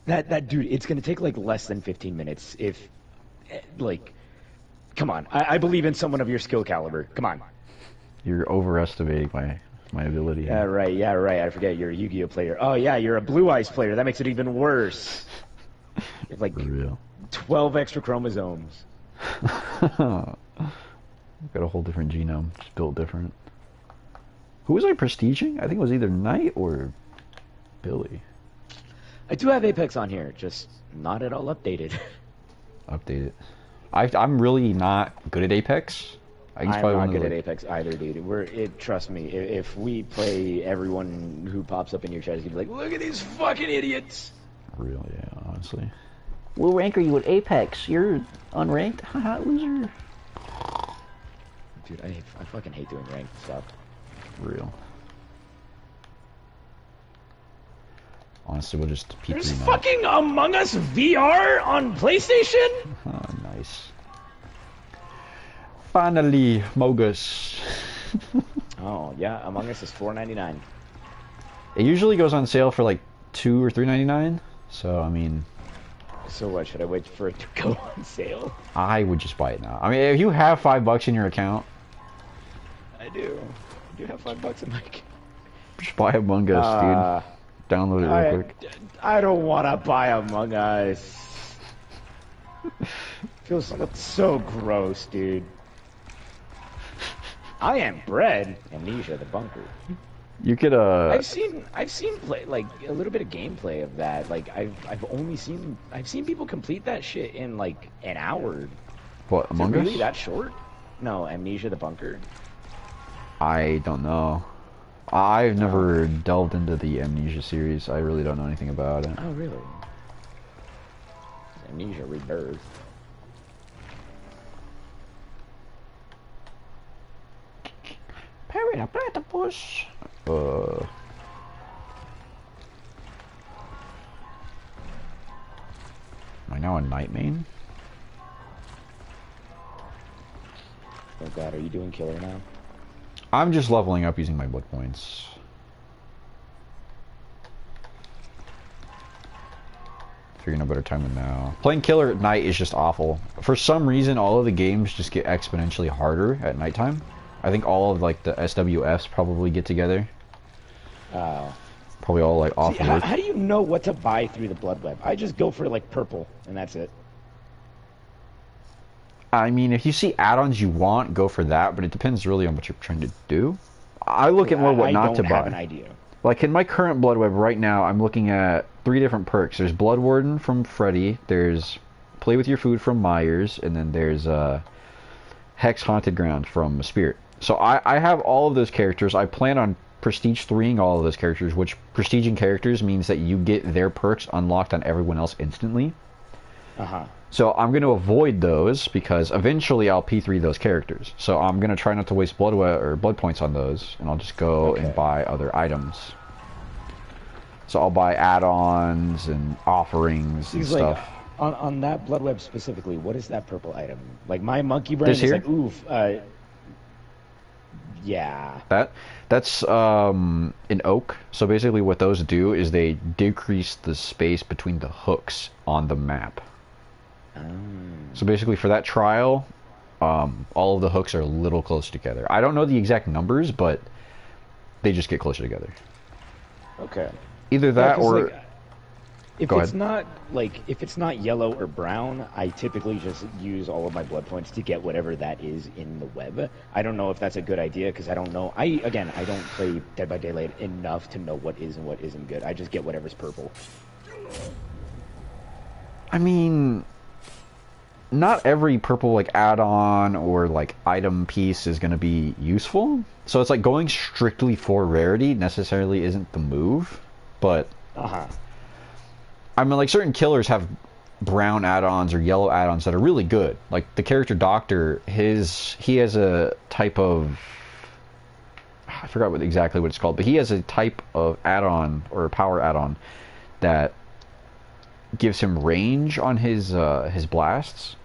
That dude, it's gonna take like less than 15 minutes if, like, come on. I believe in someone of your skill caliber. Come on. You're overestimating my ability. Yeah, right. Yeah, right. I forget you're a Yu-Gi-Oh player. Oh yeah, you're a Blue Eyes player. That makes it even worse. You have like For real. 12 extra chromosomes. Got a whole different genome, just built different. Who was I prestiging? I think it was either Knight or Billy. I do have Apex on here, just not at all updated. Update it. I'm really not good at Apex. I'm not good at Apex either, dude. Trust me, if we play, everyone who pops up in your chat is gonna be like, look at these fucking idiots. Really, yeah, honestly. What rank are you at Apex? You're unranked? Haha, loser. Dude, I fucking hate doing ranked stuff. For real. Honestly, we'll just P3 There's now. fucking Among Us VR on PlayStation? Oh, nice. Finally, Mogus. Oh, yeah, Among Us is $4.99. It usually goes on sale for like $2 or $3.99. So, I mean... So what, should I wait for it to go on sale? I would just buy it now. I mean, if you have $5 in your account... I do. I do have $5 in my account. Just buy Among Us, dude. Download it real quick. I don't want to buy Among Us. Feels so gross, dude. I am bred. Amnesia, the bunker. You could I've seen play like a little bit of gameplay of that. Like I've seen people complete that shit in like an hour. What, Among Is it really Us? that short? No, Amnesia, the bunker. I don't know. I've never delved into the Amnesia series. I really don't know anything about it. Oh really? Amnesia Rebirth. Parry the platypus. Am I now a Night Main? Oh god, are you doing killer now? I'm just leveling up using my blood points. Figuring a better time than now. Playing killer at night is just awful. For some reason, all of the games just get exponentially harder at nighttime. I think all of like the SWFs probably get together. Oh. Probably all like off See, how do you know what to buy through the blood web? I just go for like purple and that's it. I mean, if you see add-ons you want, go for that, but it depends really on what you're trying to do. I look at more what not to buy. I don't have an idea. Like in my current blood web right now, I'm looking at 3 different perks. There's Blood Warden from Freddy, there's Play with Your Food from Myers, and then there's Hex Haunted Ground from Spirit. So I have all of those characters. I plan on Prestige 3ing all of those characters, which prestiging characters means that you get their perks unlocked on everyone else instantly. Uh-huh. So I'm going to avoid those because eventually I'll P3 those characters. So I'm going to try not to waste blood points on those, and I'll just go and buy other items. So I'll buy add-ons and offerings and stuff. On that blood web specifically, what is that purple item? Like my monkey brain This is here? like, oof, yeah. That's an oak. So basically what those do is they decrease the space between the hooks on the map. So basically for that trial, all of the hooks are a little close together. I don't know the exact numbers, but they just get closer together. Okay. Either that or... Like, if it's not yellow or brown, I typically just use all of my blood points to get whatever that is in the web. I don't know if that's a good idea because I don't know. I don't play Dead by Daylight enough to know what is and what isn't good. I just get whatever's purple. I mean, not every purple like add-on or like item piece is going to be useful. So it's like going strictly for rarity necessarily isn't the move, but I mean, like certain killers have brown add-ons or yellow add-ons that are really good. Like the character Doctor, he has a type of, I forgot exactly what it's called, but he has a type of add-on or a power add-on that gives him range on his blasts.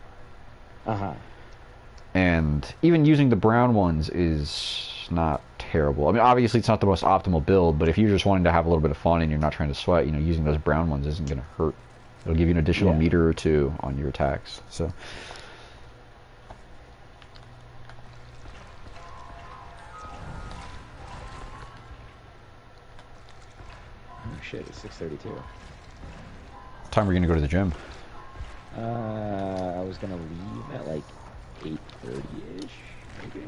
And even using the brown ones is not terrible. I mean, obviously it's not the most optimal build, but if you're just wanting to have a little bit of fun and you're not trying to sweat, using those brown ones isn't going to hurt. It'll give you an additional meter or two on your attacks. So. Oh shit! It's 6:32. What time are we going to go to the gym? I was gonna leave at like 8:30-ish, maybe.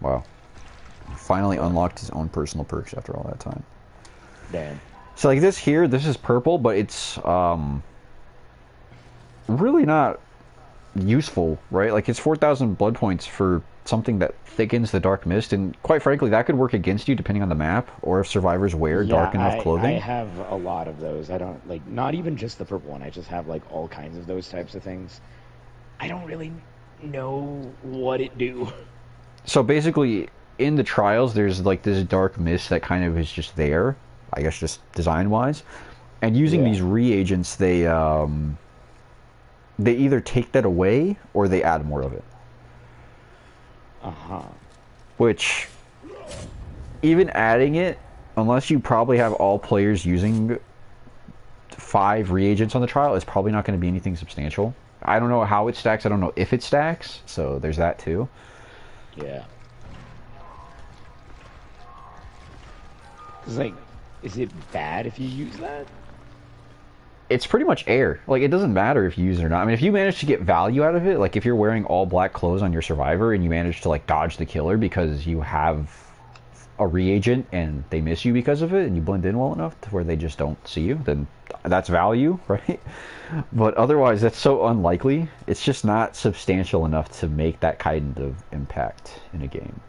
Wow. Finally unlocked his own personal perks after all that time. Damn. So like this here, this is purple, but it's really not useful, right? Like it's 4,000 blood points for something that thickens the dark mist, and quite frankly, that could work against you depending on the map, or if survivors wear dark enough clothing. I have a lot of those. I don't, like, not even just the purple one. I just have, like, all kinds of those types of things. I don't really know what it do. So basically, in the trials, there's, like, this dark mist that kind of is just there, I guess just design-wise. And using these reagents, they either take that away, or they add more of it. Which, even adding it, unless you probably have all players using 5 reagents on the trial, is probably not going to be anything substantial. I don't know how it stacks. I don't know if it stacks. So there's that too. Yeah. It's like, is it bad if you use that? It's pretty much air. Like, it doesn't matter if you use it or not. I mean, if you manage to get value out of it, like if you're wearing all black clothes on your survivor and you manage to, like, dodge the killer because you have a reagent and they miss you because of it and you blend in well enough to where they just don't see you, then that's value, right? But otherwise, that's so unlikely. It's just not substantial enough to make that kind of impact in a game.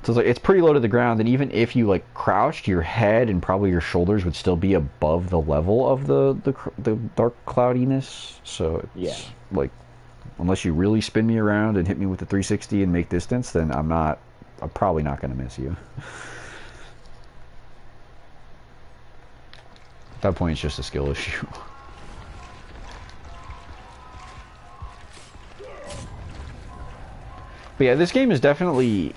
So it's pretty low to the ground, and even if you like crouched, your head and probably your shoulders would still be above the level of the dark cloudiness. So it's like, unless you really spin me around and hit me with the 360 and make distance, then I'm probably not going to miss you. At that point, it's just a skill issue. But yeah, this game is definitely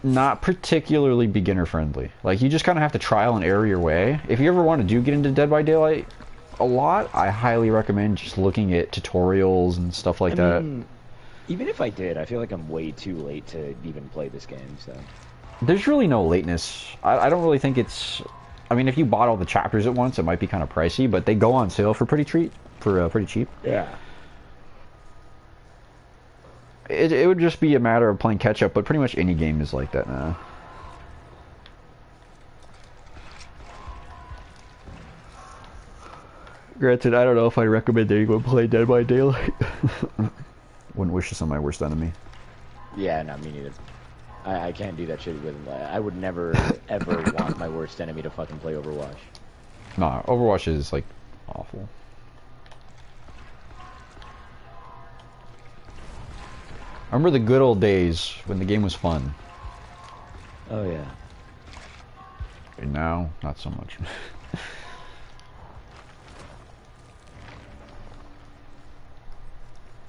not particularly beginner friendly. Like, you just kind of have to trial and error your way. If you ever want to get into Dead by Daylight a lot, I highly recommend just looking at tutorials and stuff like that. Even if I did, I feel like I'm way too late to even play this game, so. There's really no lateness. I don't really think it's... I mean, if you bought all the chapters at once, it might be kind of pricey, but they go on sale for pretty cheap. Yeah. It would just be a matter of playing catch up, but pretty much any game is like that now. Granted, I don't know if I recommend anyone play Dead by Daylight. Wouldn't wish this on my worst enemy. Yeah, no, me neither. I can't do that shit with. I would never ever want my worst enemy to fucking play Overwatch. Nah, Overwatch is like awful. I remember the good old days when the game was fun. Oh yeah. And now, not so much.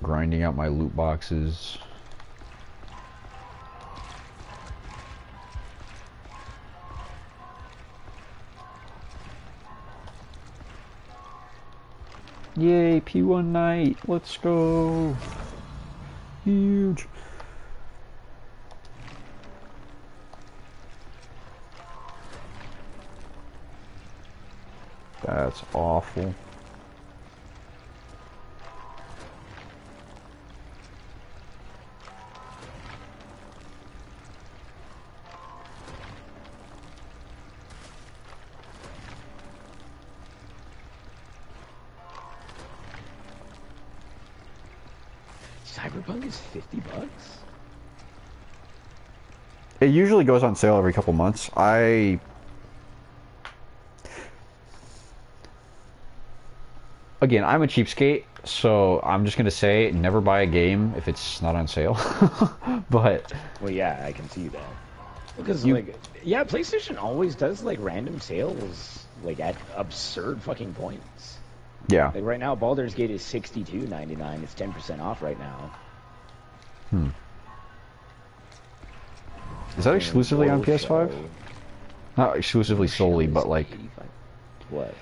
Grinding out my loot boxes. Yay, P1 night. Let's go. Huge. That's awful. Cyberpunk is $50. It usually goes on sale every couple months. Again, I'm a cheapskate, so I'm just gonna say never buy a game if it's not on sale. But Well, yeah, I can see that. Because like, yeah, PlayStation always does like random sales, like at absurd fucking points. yeah. Like right now, Baldur's Gate is $62.99. It's 10% off right now. Is that exclusively on Mortal PS5? Shell- Not exclusively solely, Shell but is like, 85. What?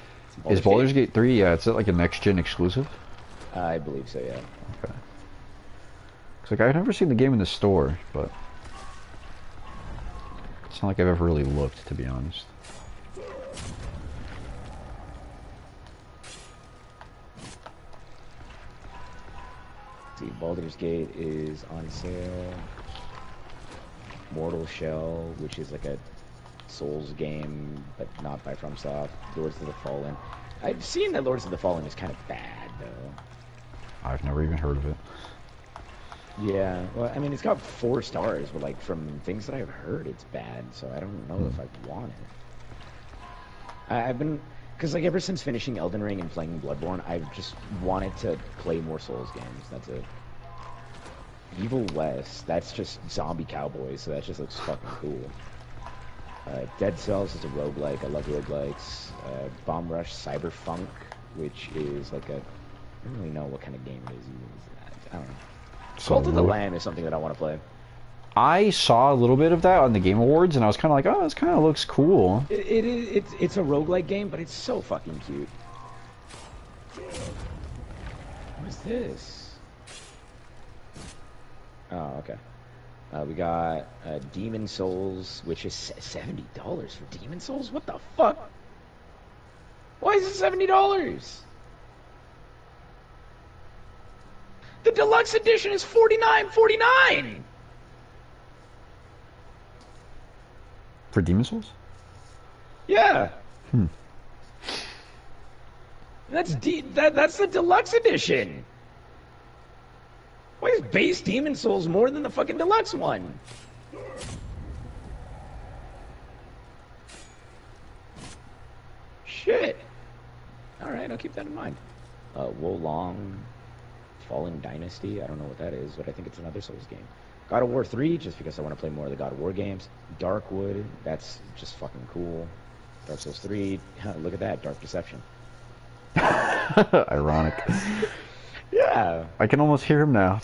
is Baldur's Gate 3? Yeah, it's like a next-gen exclusive. I believe so, yeah. Okay. It's like I've never seen the game in the store, but it's not like I've ever really looked, to be honest. See, Baldur's Gate is on sale. Mortal Shell, which is like a Souls game, but not by FromSoft. Lords of the Fallen. I've seen that Lords of the Fallen is kind of bad, though. I've never even heard of it. Yeah, well, I mean, it's got 4 stars, but like from things that I've heard, it's bad. So I don't know if I want it. I've been, because like ever since finishing Elden Ring and playing Bloodborne, I've just wanted to play more Souls games. That's it. Evil West, that's just zombie cowboys, so that just looks fucking cool. Dead Cells is a roguelike. I love roguelikes. Bomb Rush Cyberpunk, which is like a, I don't really know what kind of game it is. I don't know. Cult of the Lamb is something that I want to play. I saw a little bit of that on the Game Awards, and I was kind of like, oh, this kind of looks cool. It's a roguelike game, but it's so fucking cute. What is this? Oh, okay. We got Demon Souls, which is $70 for Demon Souls? What the fuck? Why is it $70? The deluxe edition is $49.49. For Demon Souls? Yeah. That's the deluxe edition. Why is base Demon Souls more than the fucking deluxe one? Shit. Alright, I'll keep that in mind. Wolong, Fallen Dynasty, I don't know what that is, but I think it's another Souls game. God of War 3, just because I want to play more of the God of War games. Darkwood, that's just fucking cool. Dark Souls 3, look at that, Dark Deception. Ironic. Yeah. I can almost hear him now.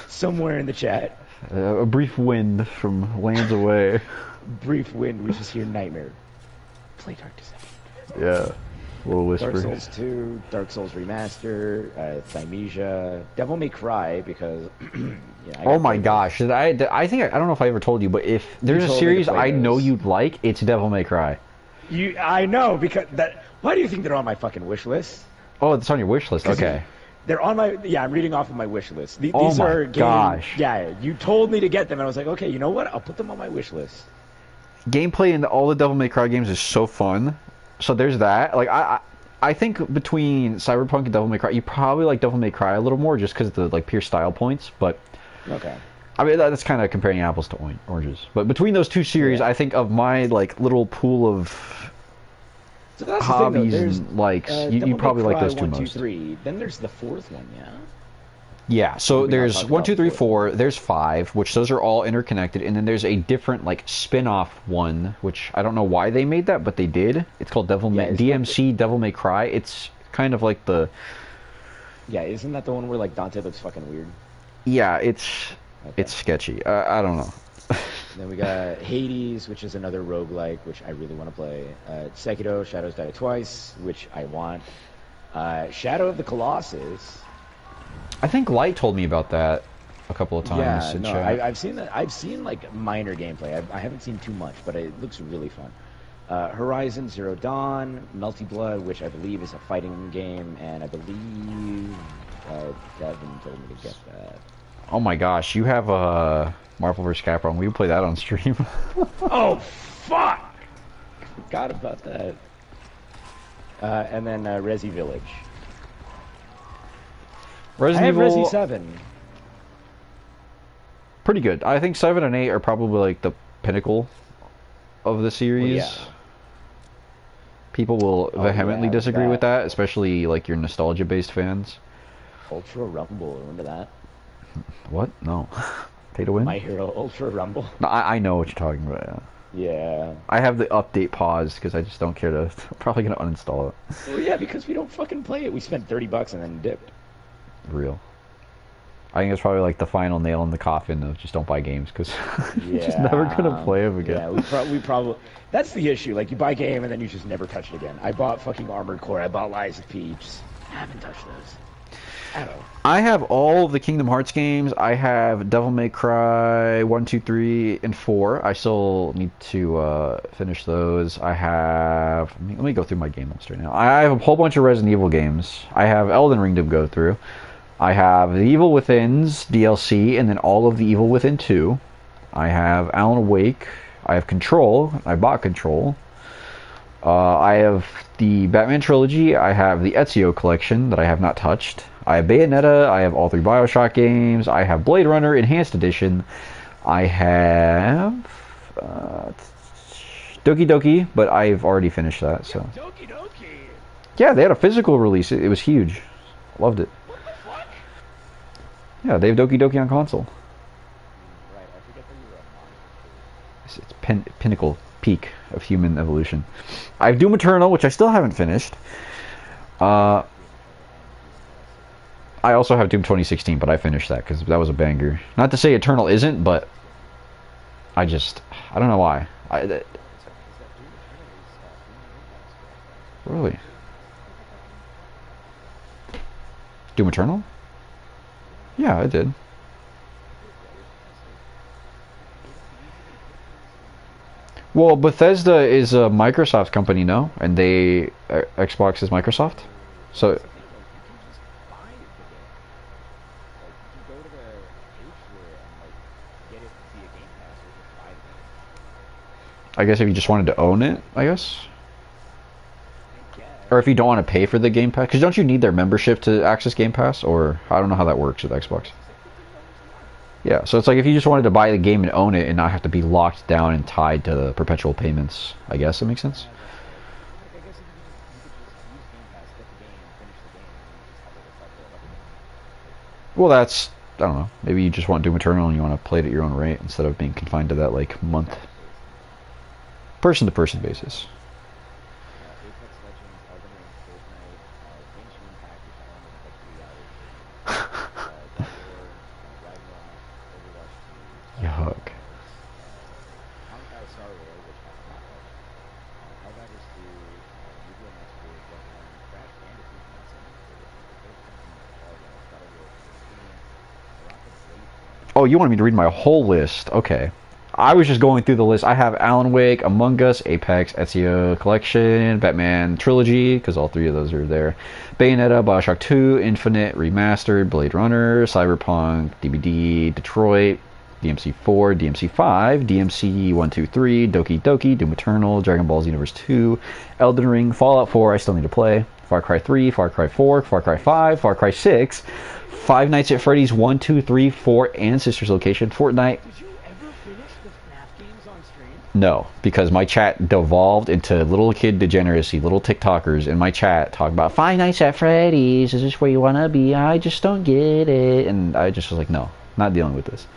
Somewhere in the chat. A brief wind from lands away. Brief wind, we just hear Nightmare. Play Dark Deception. Yeah. A little whisper. Dark Souls 2, Dark Souls Remaster, Thymesia, Devil May Cry, because... yeah, Oh my gosh. I think, I don't know if I ever told you, but if there's a told me to series play I know those. you'd like, it's Devil May Cry. I know, because that... Why do you think they're on my fucking wish list? Oh, it's on your wish list. Okay. They're on my... Yeah, I'm reading off of my wish list. These Oh my are games... gosh. Yeah, you told me to get them, and I was like, okay, you know what? I'll put them on my wish list. Gameplay in all the Devil May Cry games is so fun. So there's that. Like, I think between Cyberpunk and Devil May Cry, you probably like Devil May Cry a little more just because of the like pure style points. But Okay. I mean that's kind of comparing apples to oranges. But between those two series, Yeah. I think of my like little pool of So that's the thing, though. hobbies There's and likes, you Devil May probably like Cry those two 1, 2, most. 3. Then there's the fourth one, yeah? Yeah, so Maybe not there's talk one, about two, three, the fourth four. There's five, which those are all interconnected, and then there's a different like spin-off one, which I don't know why they made that, but they did. It's called Devil Yeah, May isn't that DMC Devil May Cry. It's kind of like the Yeah, isn't that the one where like Dante looks fucking weird? yeah, it's Okay. it's sketchy. I don't know. Then we got Hades, which is another roguelike, which I really want to play. Sekiro, Shadows Die Twice, which I want. Shadow of the Colossus. I think Light told me about that a couple of times Yeah, in no, chat. I've seen that. I've seen like minor gameplay. I haven't seen too much, but it looks really fun. Horizon Zero Dawn, Melty Blood, which I believe is a fighting game, and I believe Devin told me to get that. Oh my gosh, you have a Marvel vs. Capcom. We would play that on stream. Oh fuck! Forgot about that. And then Resi Village. I Resident have Evil, Resi 7. pretty good. I think 7 and 8 are probably like the pinnacle of the series. yeah. People will Oh, vehemently yeah, disagree with that. that, especially like your nostalgia-based fans. Ultra Rumble, remember that? What? No. Pay to win? My Hero Ultra Rumble. No, I know what you're talking about. Yeah. Yeah. I have the update paused because I just don't care to. I'm probably gonna uninstall it. Well, yeah, because we don't fucking play it. We spent $30 and then dipped. Real. I think it's probably like the final nail in the coffin of just don't buy games because you're just never gonna play them again. Yeah, we probably. That's the issue. Like, you buy a game and then you just never touch it again. I bought fucking Armored Core. I bought Lies of P. Just haven't touched those. At all. I have all of the Kingdom Hearts games. I have Devil May Cry 1, 2, 3, and 4. I still need to finish those. I have... Let me go through my game list right now. I have a whole bunch of Resident Evil games. I have Elden Ring to go through. I have the Evil Within's DLC, and then all of the Evil Within 2. I have Alan Wake. I have Control. I bought Control. I have the Batman trilogy. I have the Ezio collection that I have not touched. I have Bayonetta. I have all 3 Bioshock games. I have Blade Runner Enhanced Edition. I have Doki Doki, but I've already finished that. So Doki Doki. yeah, they had a physical release. It was huge. Loved it. What the fuck? Yeah, they have Doki Doki on console. Right, I forget that you were a monster. It's pinnacle, peak of human evolution. I have Doom Eternal, which I still haven't finished. I also have Doom 2016, but I finished that because that was a banger. Not to say Eternal isn't, but I don't know why. Really? Doom Eternal? Yeah, I did. Well, Bethesda is a Microsoft company, no? And Xbox is Microsoft? So I guess if you just wanted to own it, I guess? Or if you don't want to pay for the Game Pass? Because don't you need their membership to access Game Pass? Or I don't know how that works with Xbox. Yeah, so it's like if you just wanted to buy the game and own it and not have to be locked down and tied to the perpetual payments. I guess that makes sense? Well, that's... I don't know. Maybe you just want Doom Eternal and you want to play it at your own rate instead of being confined to that, like, month. Person-to-person basis. Yuck. Oh, you wanted me to read my whole list. Okay. I was just going through the list. I have Alan Wake, Among Us, Apex, Ezio Collection, Batman Trilogy, because all 3 of those are there. Bayonetta, Bioshock 2, Infinite, Remastered, Blade Runner, Cyberpunk, DBD, Detroit, DMC 4, DMC 5, DMC 1, 2, 3, Doki Doki, Doom Eternal, Dragon Ball Xenoverse 2, Elden Ring, Fallout 4, I still need to play, Far Cry 3, Far Cry 4, Far Cry 5, Far Cry 6, Five Nights at Freddy's 1, 2, 3, 4, and Sister's Location, Fortnite. Did you ever finish the FNAF games on stream? No, because my chat devolved into little kid degeneracy. Little TikTokers in my chat talk about Five Nights at Freddy's. Is this where you want to be? I just don't get it. And I just was like, no, not dealing with this.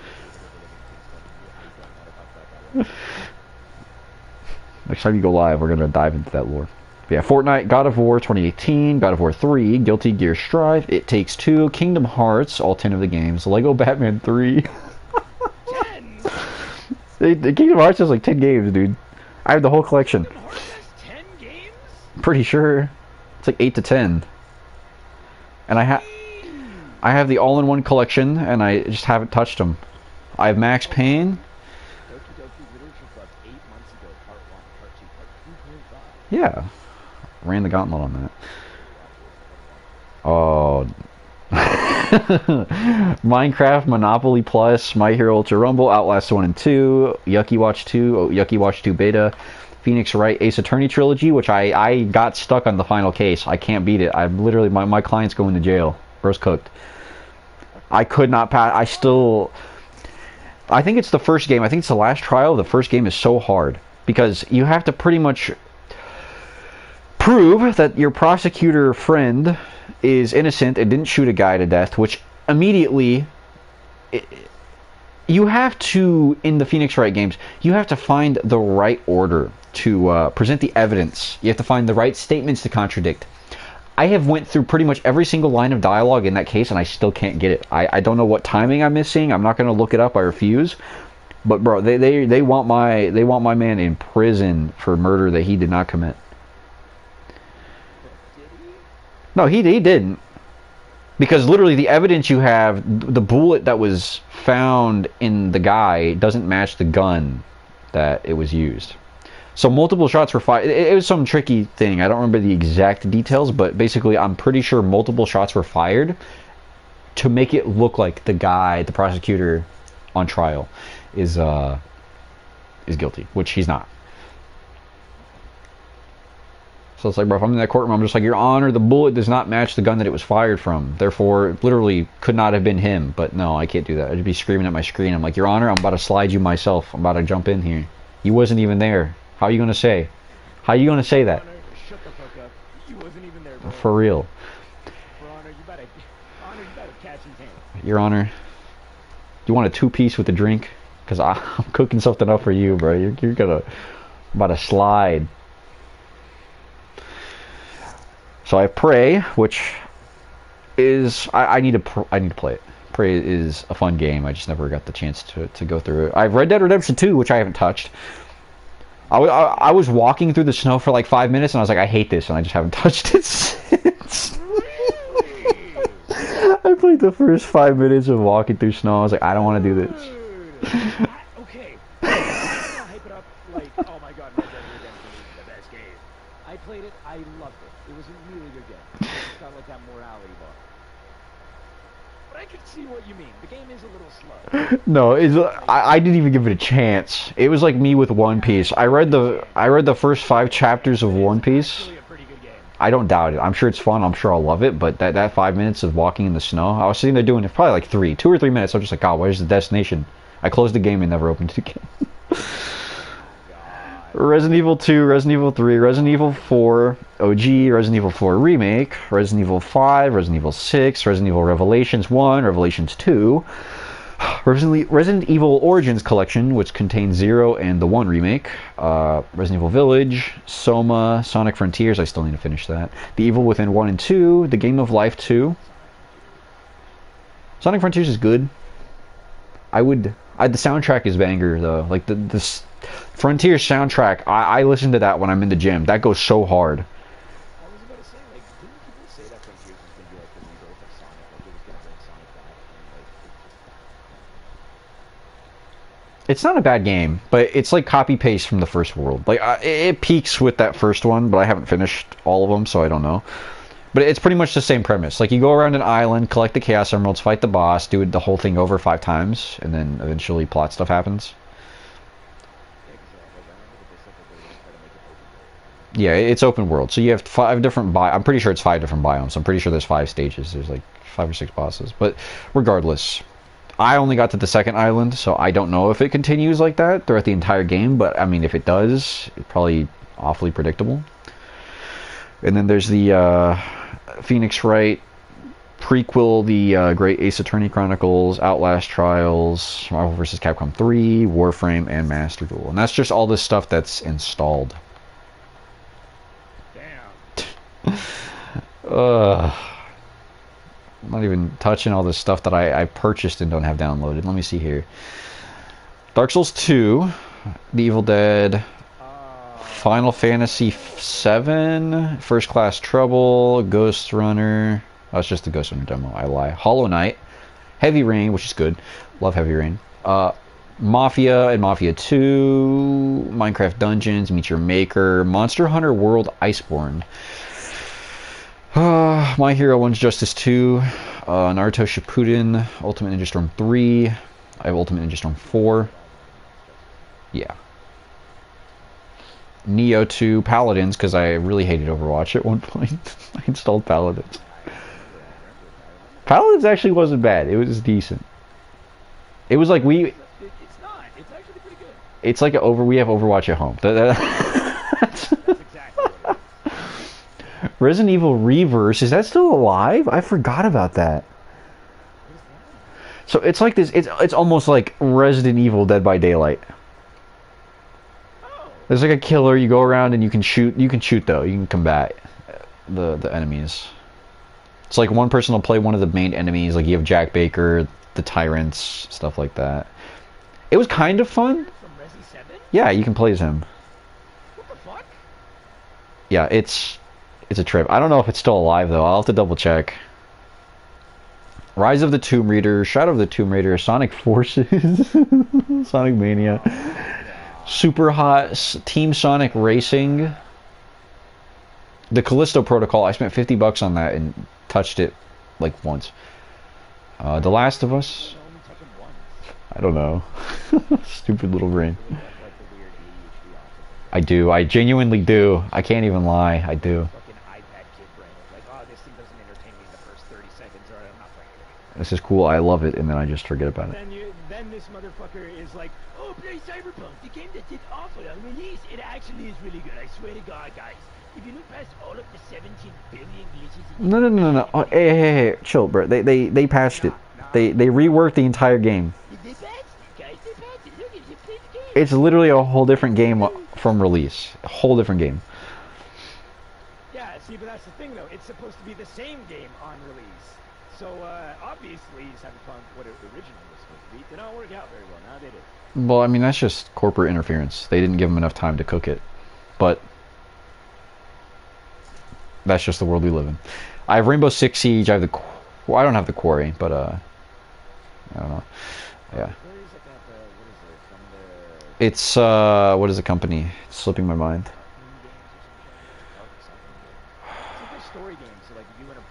Next time you go live, we're going to dive into that lore. But yeah, Fortnite, God of War 2018, God of War 3, Guilty Gear Strive, It Takes Two, Kingdom Hearts, all 10 of the games, Lego Batman 3. 10? The Kingdom Hearts has like 10 games, dude. I have the whole collection. Kingdom Hearts has 10 games? Pretty sure. It's like 8 to 10. And I have the all-in-one collection, and I just haven't touched them. I have Max Payne. Yeah. Ran the gauntlet on that. Oh. Minecraft, Monopoly Plus, My Hero Ultra Rumble, Outlast 1 and 2, Yucky Watch 2, Yucky Watch 2 Beta, Phoenix Wright Ace Attorney Trilogy, which I got stuck on the final case. I can't beat it. I'm literally, my client's going to jail. Bro's cooked. I could not pass. I think it's the first game. I think it's the last trial. The first game is so hard because you have to pretty much prove that your prosecutor friend is innocent and didn't shoot a guy to death, which immediately you have to, in the Phoenix Wright games, you have to find the right order to present the evidence. You have to find the right statements to contradict. I have went through pretty much every single line of dialogue in that case, and I still can't get it. I don't know what timing I'm missing. I'm not going to look it up. I refuse. But bro, they want my man in prison for murder that he did not commit. No, he didn't. Because literally the evidence you have, the bullet that was found in the guy doesn't match the gun that it was used. So multiple shots were fired. It was some tricky thing. I don't remember the exact details, but basically I'm pretty sure multiple shots were fired to make it look like the guy, the prosecutor on trial, is guilty, which he's not. So it's like, bro, if I'm in that courtroom, I'm just like, Your Honor, the bullet does not match the gun that it was fired from. Therefore, it literally could not have been him. But no, I can't do that. I'd be screaming at my screen. I'm like, Your Honor, I'm about to slide you myself. I'm about to jump in here. He wasn't even there. How are you going to say? How are you going to say that? Honor, shut the fuck up. You wasn't even there, bro. For real. Honor, you better catch his hand. Your Honor, do you want a two-piece with a drink? Because I'm cooking something up for you, bro. You're gonna... I'm about to slide. So I have Prey, which is I need to play it. Prey is a fun game. I just never got the chance to go through it. I have Red Dead Redemption 2, which I haven't touched. I was walking through the snow for like 5 minutes, and I was like, I hate this, and I just haven't touched it since. I played the first 5 minutes of walking through snow. I was like, I don't want to do this. Okay. I'm gonna hype it up like, oh my god, Red Dead Redemption is the best game. I played it, I loved it. It was a really good game. It's got like that morality bar. But I could see what you mean. The game is a little slow. No, I didn't even give it a chance. It was like me with One Piece. I read the first 5 chapters of One Piece. Really a pretty good game. I don't doubt it. I'm sure it's fun. I'm sure I'll love it. But that 5 minutes of walking in the snow, I was sitting there doing it probably like 2 or 3 minutes. I was just like, God, where's the destination? I closed the game and never opened it again. Resident Evil 2, Resident Evil 3, Resident Evil 4, OG, Resident Evil 4 Remake, Resident Evil 5, Resident Evil 6, Resident Evil Revelations 1, Revelations 2, Resident Evil Origins Collection, which contains 0 and the 1 remake, Resident Evil Village, Soma, Sonic Frontiers, I still need to finish that, The Evil Within 1 and 2, The Game of Life 2. Sonic Frontiers is good. The soundtrack is banger though. Like the Frontier soundtrack, I listen to that when I'm in the gym. That goes so hard. I was about to say, like, didn't people say that Frontiers was going to be like the rebirth of Sonic? Like, it was going to bring Sonic back? And, like, It's not a bad game, but it's like copy-paste from the first world. Like, it peaks with that first one, but I haven't finished all of them, so I don't know. But it's pretty much the same premise. Like, you go around an island, collect the Chaos Emeralds, fight the boss, do the whole thing over 5 times, and then eventually plot stuff happens. Yeah, it's open world. So you have 5 different I'm pretty sure it's 5 different biomes. I'm pretty sure there's 5 stages. There's like 5 or 6 bosses. But regardless, I only got to the second island, so I don't know if it continues like that throughout the entire game. But I mean, if it does, it's probably awfully predictable. And then there's the Phoenix Wright prequel, the Great Ace Attorney Chronicles, Outlast Trials, Marvel vs. Capcom 3, Warframe, and Master Duel. And that's just all this stuff that's installed. I'm not even touching all this stuff that I purchased and don't have downloaded. Let me see here. Dark Souls 2, The Evil Dead, Final Fantasy 7, First Class Trouble, Ghost Runner. Oh, it's just the Ghost Runner demo. I lie. Hollow Knight, Heavy Rain, which is good. Love Heavy Rain. Mafia and Mafia 2, Minecraft Dungeons, Meet Your Maker, Monster Hunter World Iceborne. My Hero 1's Justice 2, Naruto Shippuden, Ultimate Ninja Storm 3, I have Ultimate Ninja Storm 4, yeah. Neo 2, Paladins, because I really hated Overwatch at one point. I installed Paladins. Paladins actually wasn't bad, it was decent. It was like It's not. It's actually pretty good. It's like we have Overwatch at home. That's exactly what it is. Resident Evil Reverse, is that still alive? I forgot about that. So it's like this. It's almost like Resident Evil Dead by Daylight. Oh. There's like a killer. You go around and you can shoot. You can shoot though. You can combat the enemies. It's like one person will play one of the main enemies. Like you have Jack Baker, the tyrants, stuff like that. It was kind of fun. From Resi 7? Yeah, you can play as him. What the fuck? Yeah, it's a trip. I don't know if it's still alive though. I'll have to double check. Rise of the Tomb Raider, Shadow of the Tomb Raider, Sonic Forces, Sonic Mania, Super Hot, Team Sonic Racing, the Callisto Protocol. I spent $50 on that and touched it like once. The Last of Us. I don't know. Stupid little brain. I do. I genuinely do. I can't even lie. I do. This is cool. I love it, and then I just forget about it. Then this motherfucker is like, oh, play Cyberpunk, the game that did awful on release. It actually is really good. I swear to God, guys. If you look past all of the 17 billion glitches... No. Oh, hey, chill, bro. They patched it. They reworked the entire game. They patched it, guys. They patched it. Look, you play the game. It's literally a whole different game from release. A whole different game. Yeah, see, but that's the thing, though. It's supposed to be the same game on release. So, obviously, Cyberpunk, what it originally was supposed to be, did not work out very well. Now they did. Well, I mean, that's just corporate interference. They didn't give them enough time to cook it. But that's just the world we live in. I have Rainbow Six Siege. I have the... Well, I don't have the Quarry, but, I don't know. Yeah. It's, what is the company? It's slipping my mind.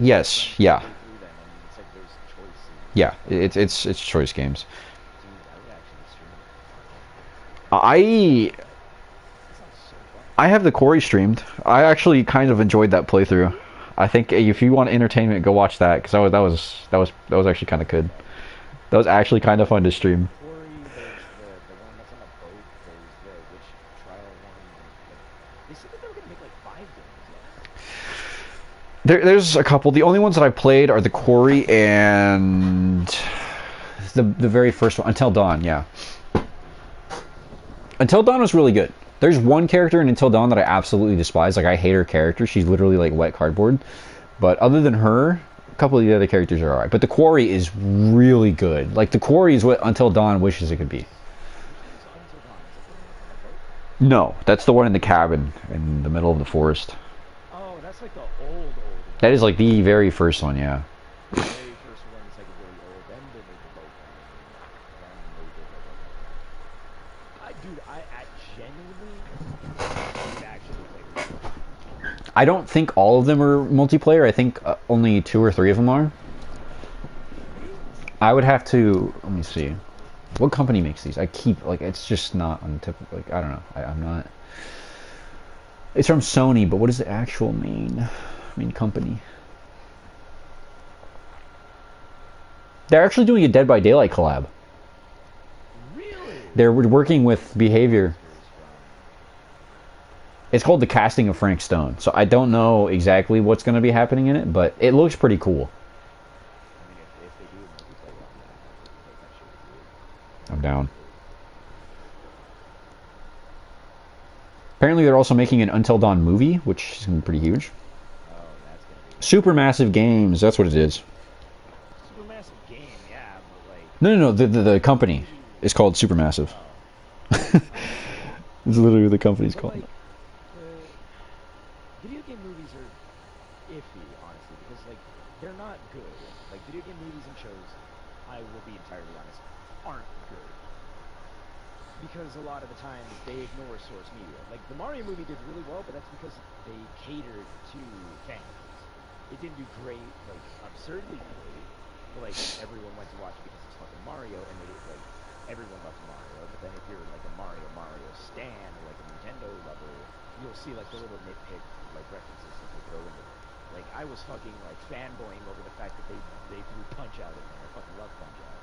Yes, yeah. Yeah, it's choice games. I have the Quarry streamed. I actually kind of enjoyed that playthrough. I think if you want entertainment, go watch that because that was actually kind of good. That was actually kind of fun to stream. There's a couple. The only ones that I played are the Quarry and the very first one, Until Dawn. Yeah, Until Dawn was really good. There's one character in Until Dawn that I absolutely despise. Like I hate her character. She's literally like wet cardboard. But other than her, a couple of the other characters are alright. But the Quarry is really good. Like the Quarry is what Until Dawn wishes it could be. No, that's the one in the cabin in the middle of the forest. Oh, that's like the old. That is like the very first one, yeah. The very first one is like a really old. Then they made the boat one. Dude, I genuinely actually played. I don't think all of them are multiplayer. I think only 2 or 3 of them are. I would have to... Let me see. What company makes these? I keep... Like, it's just not on the tip... Like, I don't know. I'm not... It's from Sony, but what is the actual main company? They're actually doing a Dead by Daylight collab. Really? They're working with Behavior. It's called The Casting of Frank Stone. So I don't know exactly what's going to be happening in it, but it looks pretty cool. I mean, if they do multiplayer on that, I'm down. Apparently they're also making an Until Dawn movie, which is going to be pretty huge. oh, that's gonna be Supermassive Games, that's what it is. Supermassive game, yeah, but like. No, the company is called Supermassive. It's literally what the company's called. Like, video game movies are iffy, honestly, because like they're not good. Like video game movies and shows, I will be entirely honest, aren't good. Because a lot of the times they ignore source media. Like the Mario movie did really well, but that's because they catered to fans. It didn't do great, like absurdly great, but like everyone went to watch it because it's fucking Mario, and they like everyone loves Mario. But then if you're like a Mario stan or like a Nintendo lover, you'll see like the little nitpick like references that they throw in there. Like I was fucking like fanboying over the fact that they threw Punch Out in there. I fucking love Punch Out.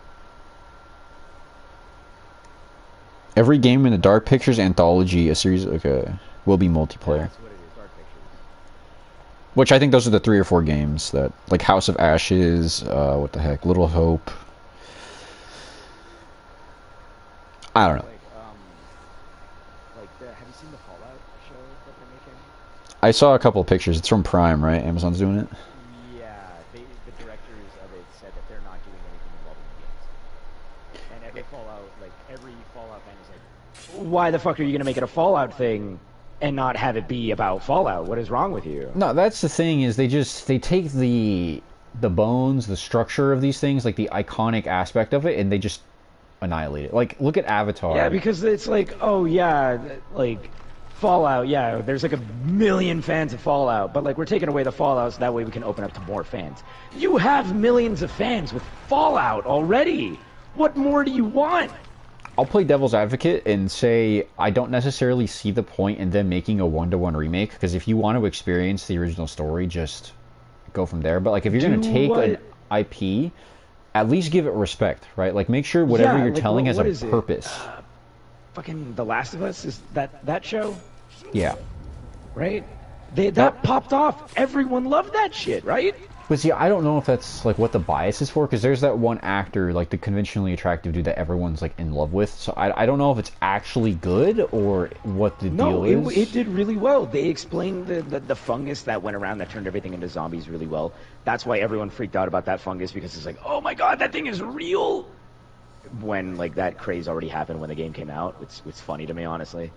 Every game in the Dark Pictures anthology, a series, will be multiplayer. That's what it is, Dark Pictures. Which I think those are the 3 or 4 games that, like House of Ashes, what the heck, Little Hope. I don't know. Have you seen the Fallout show that they're making? I saw a couple of pictures. It's from Prime, right? Amazon's doing it. Yeah, the directors of it said that they're not doing anything involving the games. And every Fallout fan is like, why the fuck are you gonna make it a Fallout thing and not have it be about Fallout? What is wrong with you? No, that's the thing is they take the bones, the structure of these things, like the iconic aspect of it, and they just annihilate it. Like look at Avatar. Yeah, because it's like, oh yeah, like Fallout, yeah, there's like a million fans of Fallout, but like we're taking away the Fallout so that way we can open up to more fans. You have millions of fans with Fallout already. What more do you want? I'll play devil's advocate and say I don't necessarily see the point in them making a 1-to-1 remake, because if you want to experience the original story, just go from there. But like if you're going to take an IP, at least give it respect, right? Like make sure whatever you're telling has a purpose. Fucking The Last of Us, is that show? Yeah. Right? That popped off. Everyone loved that shit, right? But see, I don't know if that's like what the bias is for, because there's that one actor, like the conventionally attractive dude that everyone's like in love with. So I don't know if it's actually good or what the deal is. No, it did really well. They explained the fungus that went around that turned everything into zombies really well. That's why everyone freaked out about that fungus, because it's like, oh my god, that thing is real. When like that craze already happened when the game came out. It's funny to me, honestly.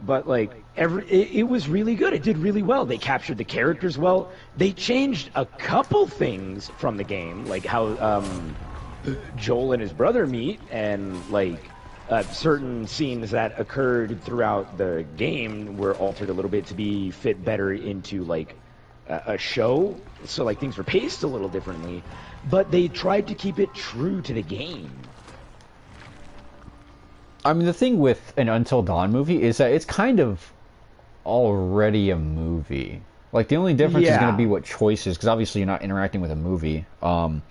But like it was really good. It did really well. They captured the characters well. They changed a couple things from the game, like how Joel and his brother meet, and like certain scenes that occurred throughout the game were altered a little bit to be fit better into like a show. So like things were paced a little differently, but they tried to keep it true to the game. I mean, the thing with an Until Dawn movie is that it's kind of already a movie. Like, the only difference is going to be what choices, because obviously you're not interacting with a movie. I mean,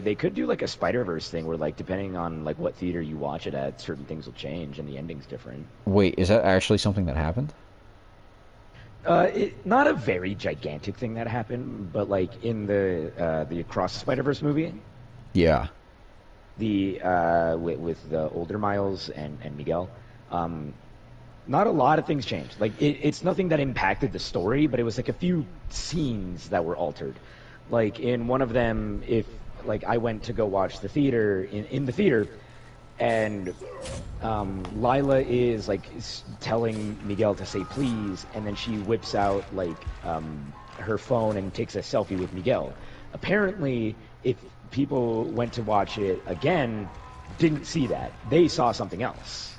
they could do, like, a Spider-Verse thing where, like, depending on, like, what theater you watch it at, certain things will change and the ending's different. Wait, is that actually something that happened? Not a very gigantic thing that happened, but, like, in the Across the Spider-Verse movie... Yeah. With the older Miles and Miguel, not a lot of things changed. Like it's nothing that impacted the story, but it was like a few scenes that were altered. Like in one of them, if like I went to go watch the theater in the theater, and Lila is like telling Miguel to say please, and then she whips out like her phone and takes a selfie with Miguel. Apparently, if people went to watch it again, didn't see that. They saw something else.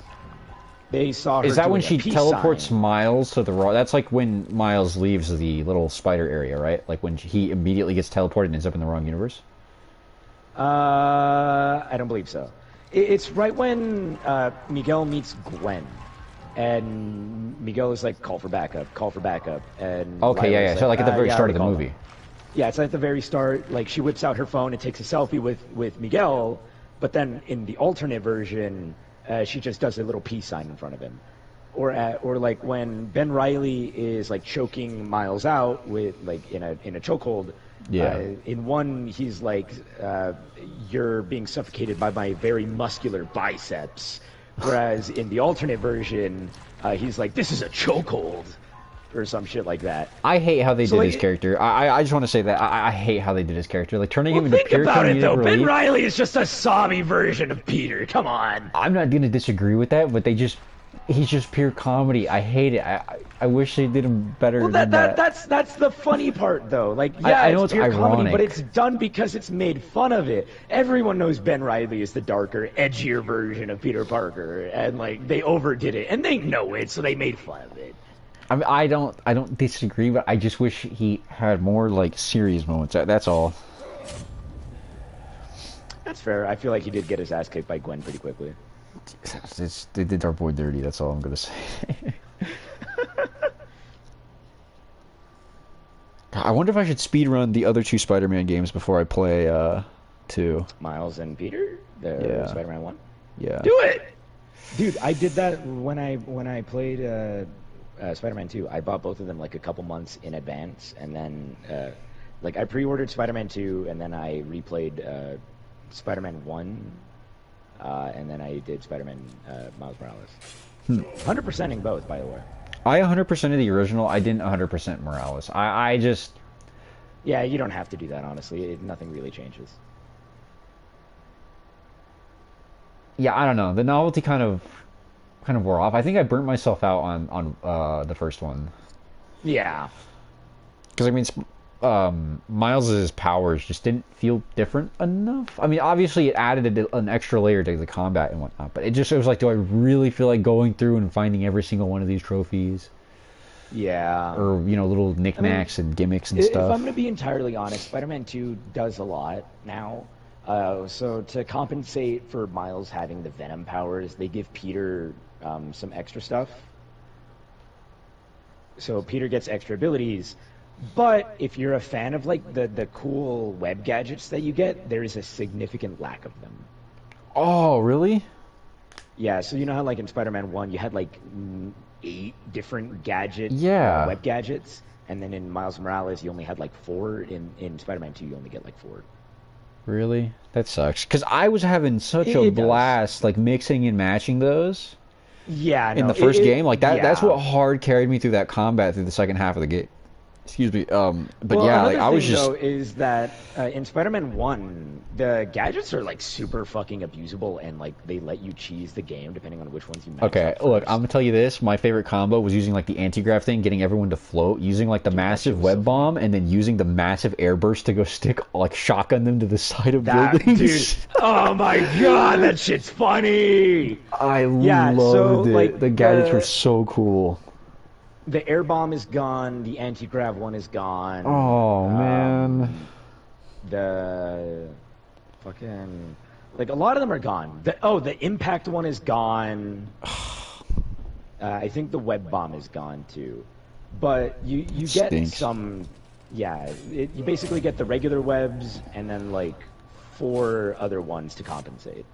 They saw her. Is that when she teleports sign. Miles to the raw? That's like when Miles leaves the little spider area, right? Like when he immediately gets teleported and ends up in the wrong universe? I don't believe so. It's right when Miguel meets Gwen. and Miguel is like, call for backup, and Okay, yeah, Lila's yeah. like, So like at the very yeah, I start of already the called movie. him. Yeah, it's at the very start. Like she whips out her phone and takes a selfie with Miguel, but then in the alternate version, she just does a little peace sign in front of him. Or like when Ben Reilly is like choking Miles out with like in a chokehold. Yeah. In one, he's like, "You're being suffocated by my very muscular biceps," whereas in the alternate version, he's like, "This is a chokehold," or some shit like that. I hate how they So, did like, his character. I just want to say that I hate how they did his character. Like turning Well, him into think pure about it comedic though. Ben relief. Reilly is just a sobby version of Peter. Come on. I'm not gonna disagree with that, but he's just pure comedy. I hate it. I wish they did him better Well, than that. that's the funny part though. Like, yeah, I know it's it's pure comedy, ironic. but it's done because it's made fun of it. Everyone knows Ben Reilly is the darker, edgier version of Peter Parker, and like they overdid it, and they know it, so they made fun of it. I mean, I don't disagree, but I just wish he had more like serious moments. That's all. That's fair. I feel like he did get his ass kicked by Gwen pretty quickly. They did our boy dirty. That's all I'm gonna say. I wonder if I should speedrun the other two Spider-Man games before I play 2. Miles and Peter, the Yeah. Spider-Man 1. Yeah. Do it, dude. I did that when I played Spider-Man 2. I bought both of them like a couple months in advance, and then like I pre-ordered Spider-Man 2, and then I replayed Spider-Man 1, and then I did Spider-Man Miles Morales. 100%ing both, by the way. I 100% of the original. I didn't 100% Morales. I just Yeah, you don't have to do that, honestly. Nothing really changes. yeah, I don't know. The novelty kind of wore off. I think I burnt myself out on the first one. Yeah. Because I mean, Miles's powers just didn't feel different enough. I mean, obviously it added an extra layer to the combat and whatnot, but it was like, do I really feel like going through and finding every single one of these trophies? Yeah. Or little knickknacks and gimmicks and If stuff. I'm going to be entirely honest, Spider-Man 2 does a lot now. So to compensate for Miles having the Venom powers, they give Peter some extra stuff. So Peter gets extra abilities. But if you're a fan of like the cool web gadgets that you get, there is a significant lack of them. Oh, really? Yeah, so you know how like in Spider-Man 1 you had like 8 different gadget Yeah. web gadgets, and then in Miles Morales you only had like 4. In Spider-Man 2 you only get like 4. Really? That sucks. Because I was having such a It does. blast, like mixing and matching those Yeah, in no, the first game. Like that. yeah. That's what hard carried me through that combat through the second half of the game. Excuse me. But Well, yeah, another like I was thing, just. though, is that in Spider-Man 1, the gadgets are like super fucking abusable, and like they let you cheese the game depending on which ones you max Okay, out look, first. I'm gonna tell you this. My favorite combo was using like the anti-grav thing, getting everyone to float, using like the massive web bomb, and then using the massive air burst to go stick like shotgun them to the side of That buildings. dude, oh my god, that shit's funny. I Yeah, so, loved it. like, The gadgets the- were so cool. The air bomb is gone. The anti-grav one is gone. Oh man. The fucking like a lot of them are gone. The impact one is gone. I think the web bomb is gone too, but you get Stinks. some. Yeah, you basically get the regular webs and then like 4 other ones to compensate.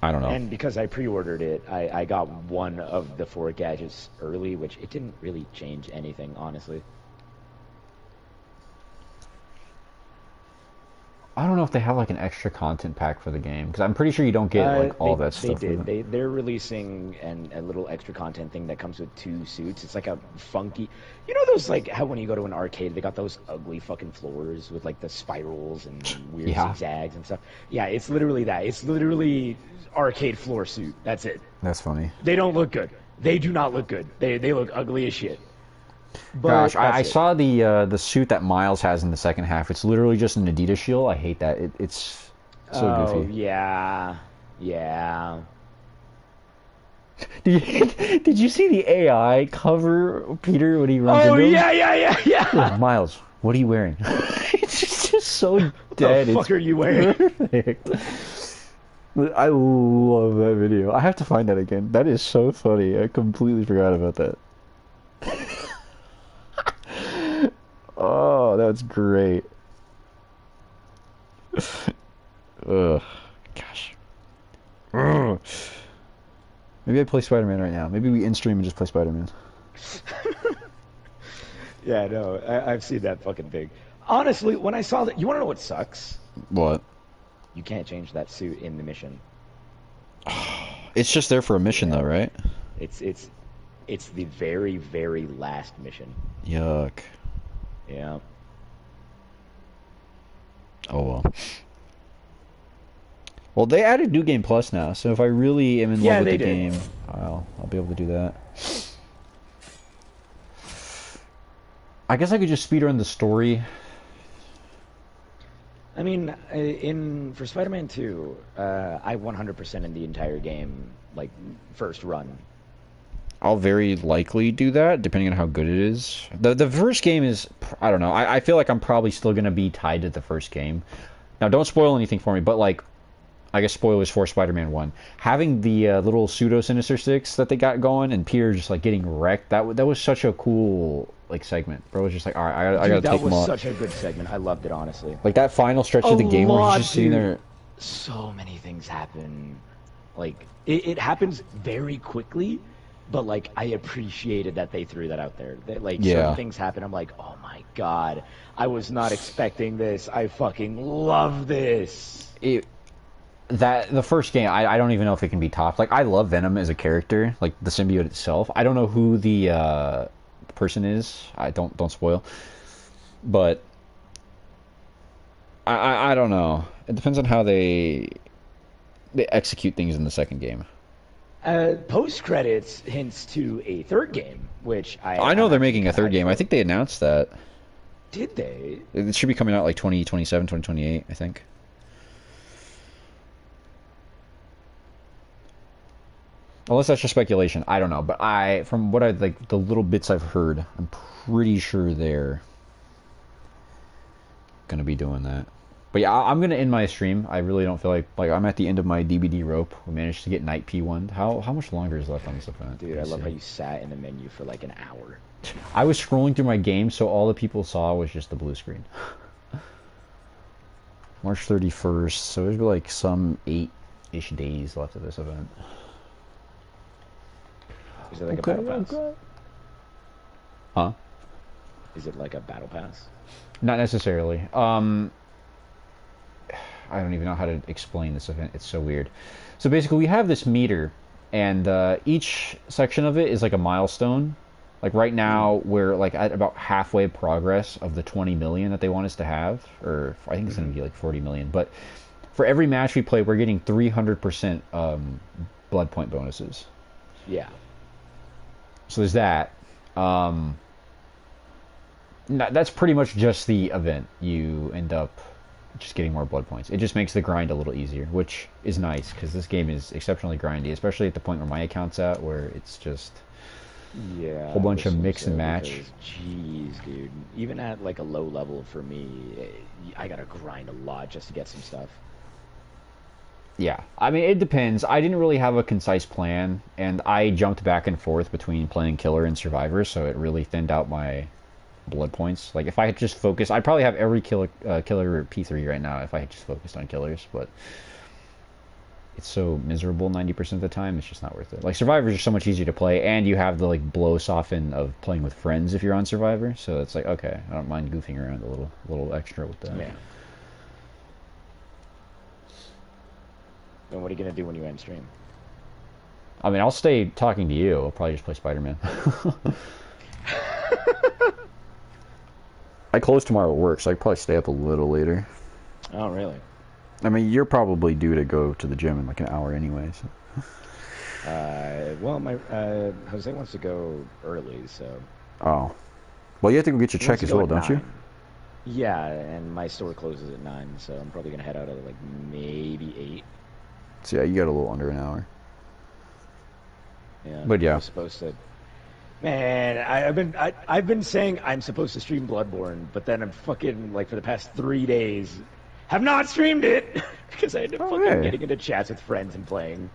I don't know. And because I pre-ordered it, I got one of the 4 gadgets early, which it didn't really change anything, honestly. I don't know if they have like an extra content pack for the game because I'm pretty sure you don't get like all that stuff. They with did. it. They're releasing a little extra content thing that comes with 2 suits. It's like a funky, you know those like how when you go to an arcade they got those ugly fucking floors with like the spirals and weird Yeah. zigzags and stuff. Yeah, it's literally that. It's literally arcade floor suit. That's it. That's funny. They don't look good. They do not look good. They look ugly as shit. But Gosh, I that's it. saw the suit that Miles has in the second half. It's literally just an Adidas shield. I hate that. It's so Oh goofy. yeah, yeah. Did you see the AI cover Peter when he runs Oh into him? yeah. Yeah, Miles, what are you wearing? It's just so dead. The fuck It's are you wearing? perfect. I love that video. I have to find that again. That is so funny. I completely forgot about that. Oh, that's great. Ugh. Gosh. Ugh. Maybe I play Spider-Man right now. Maybe we in-stream and just play Spider-Man. Yeah, no, I've seen that fucking thing. Honestly, when I saw that, you want to know what sucks? What? You can't change that suit in the mission. It's just there for a mission, though, right? It's the very, very last mission. Yuck. Yeah. Oh well. Well, they added New Game Plus now, so if I really am in love with the game, I'll be able to do that. I guess I could just speedrun the story. I mean, for Spider-Man 2, I 100% in the entire game, like, first run. I'll very likely do that, depending on how good it is. The first game is, I don't know, I feel like I'm probably still going to be tied to the first game. Now, don't spoil anything for me, but, like, I guess spoilers for Spider-Man 1. Having the little pseudo-Sinister Six that they got going, and Peter just, like, getting wrecked, that was such a cool, like, segment. Bro was just like, alright, I gotta take them off. That was such a good segment. I loved it, honestly. Like, that final stretch of the game where he's just sitting there. So many things happen. Like, it happens very quickly, but, like, I appreciated that they threw that out there. That, like, certain things happen, I'm like, oh my god, I was not expecting this. I fucking love this. The first game, I don't even know if it can be topped. Like, I love Venom as a character, like the symbiote itself. I don't know who the person is. I don't spoil. But I don't know. It depends on how they execute things in the second game. Post credits hints to a third game, which I know they're making a third game. I think they announced that. Did they? It should be coming out like 2027, 2028, I think. Unless that's just speculation, I don't know. But from what the little bits I've heard, I'm pretty sure they're gonna be doing that. But yeah, I'm gonna end my stream. I really don't feel like I'm at the end of my DBD rope. We managed to get Night P1. How much longer is left on this event? Dude, I love how you sat in the menu for like an hour. I was scrolling through my game, so all the people saw was just the blue screen. March 31st, so there's like some 8-ish days left of this event. Is it like a battle pass? Okay. Huh? Is it like a battle pass? Not necessarily. I don't even know how to explain this event. It's so weird. So basically, we have this meter, and each section of it is like a milestone. Like right now, we're like at about halfway progress of the 20 million that they want us to have, or I think it's going to be like 40 million. But for every match we play, we're getting 300% blood point bonuses. Yeah. So there's that. That's pretty much just the event. You end up just getting more blood points. It just makes the grind a little easier, which is nice because this game is exceptionally grindy, especially at the point where my account's at, where it's just a whole bunch of mix and match. Jeez, dude. Even at like a low level for me, I gotta grind a lot just to get some stuff. Yeah, I mean, it depends. I didn't really have a concise plan, and I jumped back and forth between playing Killer and Survivor, so it really thinned out my blood points. Like, if I had just focused, I'd probably have every killer P3 right now if I had just focused on Killers, but it's so miserable 90% of the time, it's just not worth it. Like, Survivors are so much easier to play, and you have the, like, blow soften of playing with friends if you're on Survivor, so it's like, okay, I don't mind goofing around a little extra with that. Yeah. Then what are you gonna do when you end stream? I mean, I'll stay talking to you. I'll probably just play Spider-Man. I close tomorrow at work, so I could probably stay up a little later. Oh, really? I mean, you're probably due to go to the gym in like an hour anyway. So. Well, my Jose wants to go early, so. Oh. Well, you have to go get your check as well, don't you? Yeah, and my store closes at 9, so I'm probably gonna head out at like maybe 8. So yeah, you got a little under an hour. Yeah. But yeah. I'm supposed to. Man, I've been saying I'm supposed to stream Bloodborne, but then I'm fucking like for the past 3 days have not streamed it because I ended up Oh, fucking yeah. getting into chats with friends and playing.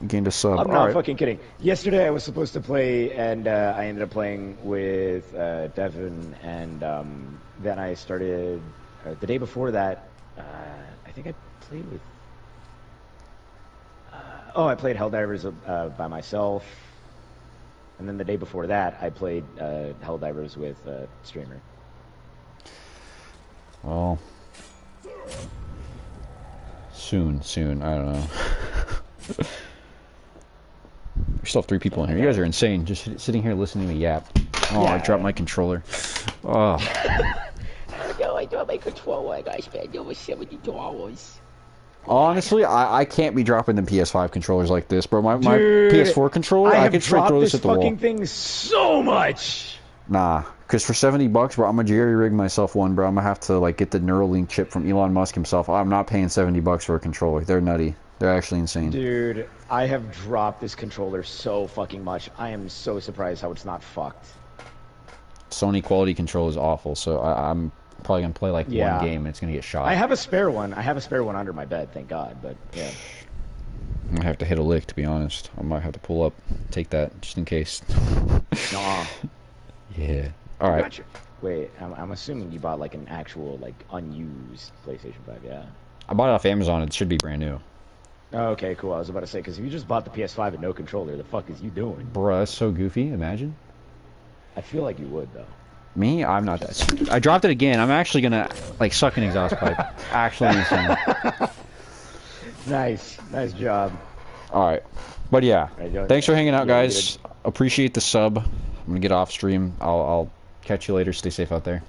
Gained a sub. I'm not Alright. fucking kidding. Yesterday I was supposed to play, and I ended up playing with Devin, and then I started the day before that. I think I played with. I played Helldivers by myself, and then the day before that I played Helldivers with streamer. Well, soon. I don't know. We still have 3 people in here. You guys are insane. Just sitting here listening to me yap. Oh, Yeah. I dropped my controller. Oh. No, I dropped my controller. I got spent over $70. Honestly, I can't be dropping the PS5 controllers like this, bro. My Dude, PS4 controller, I have could straight dropped throw this this at the wall. fucking thing so much. Nah, because for $70, bro, I'm gonna jerry rig myself one, bro. I'm gonna have to like get the Neuralink chip from Elon Musk himself. I'm not paying $70 for a controller. They're nutty. They're actually insane. Dude, I have dropped this controller so fucking much. I am so surprised how it's not fucked. Sony quality control is awful, so I'm probably gonna play like Yeah. one game and it's gonna get shot. I have a spare one. I have a spare one under my bed, thank God. But yeah. I'm gonna have to hit a lick, to be honest. I might have to pull up, take that just in case. Nah. Yeah. All right. Gotcha. Wait, I'm assuming you bought like an actual like unused PlayStation 5, yeah? I bought it off Amazon. It should be brand new. Oh, okay, cool. I was about to say, because if you just bought the PS5 and no controller, the fuck is you doing? Bruh, that's so goofy. Imagine. I feel like you would though. Me? I'm not that stupid. I dropped it again. I'm actually gonna like suck an exhaust pipe. Actually insane. Nice job. All right. But yeah, Right, thanks for hanging out, yeah, guys. Appreciate the sub. I'm gonna get off stream. I'll catch you later. Stay safe out there.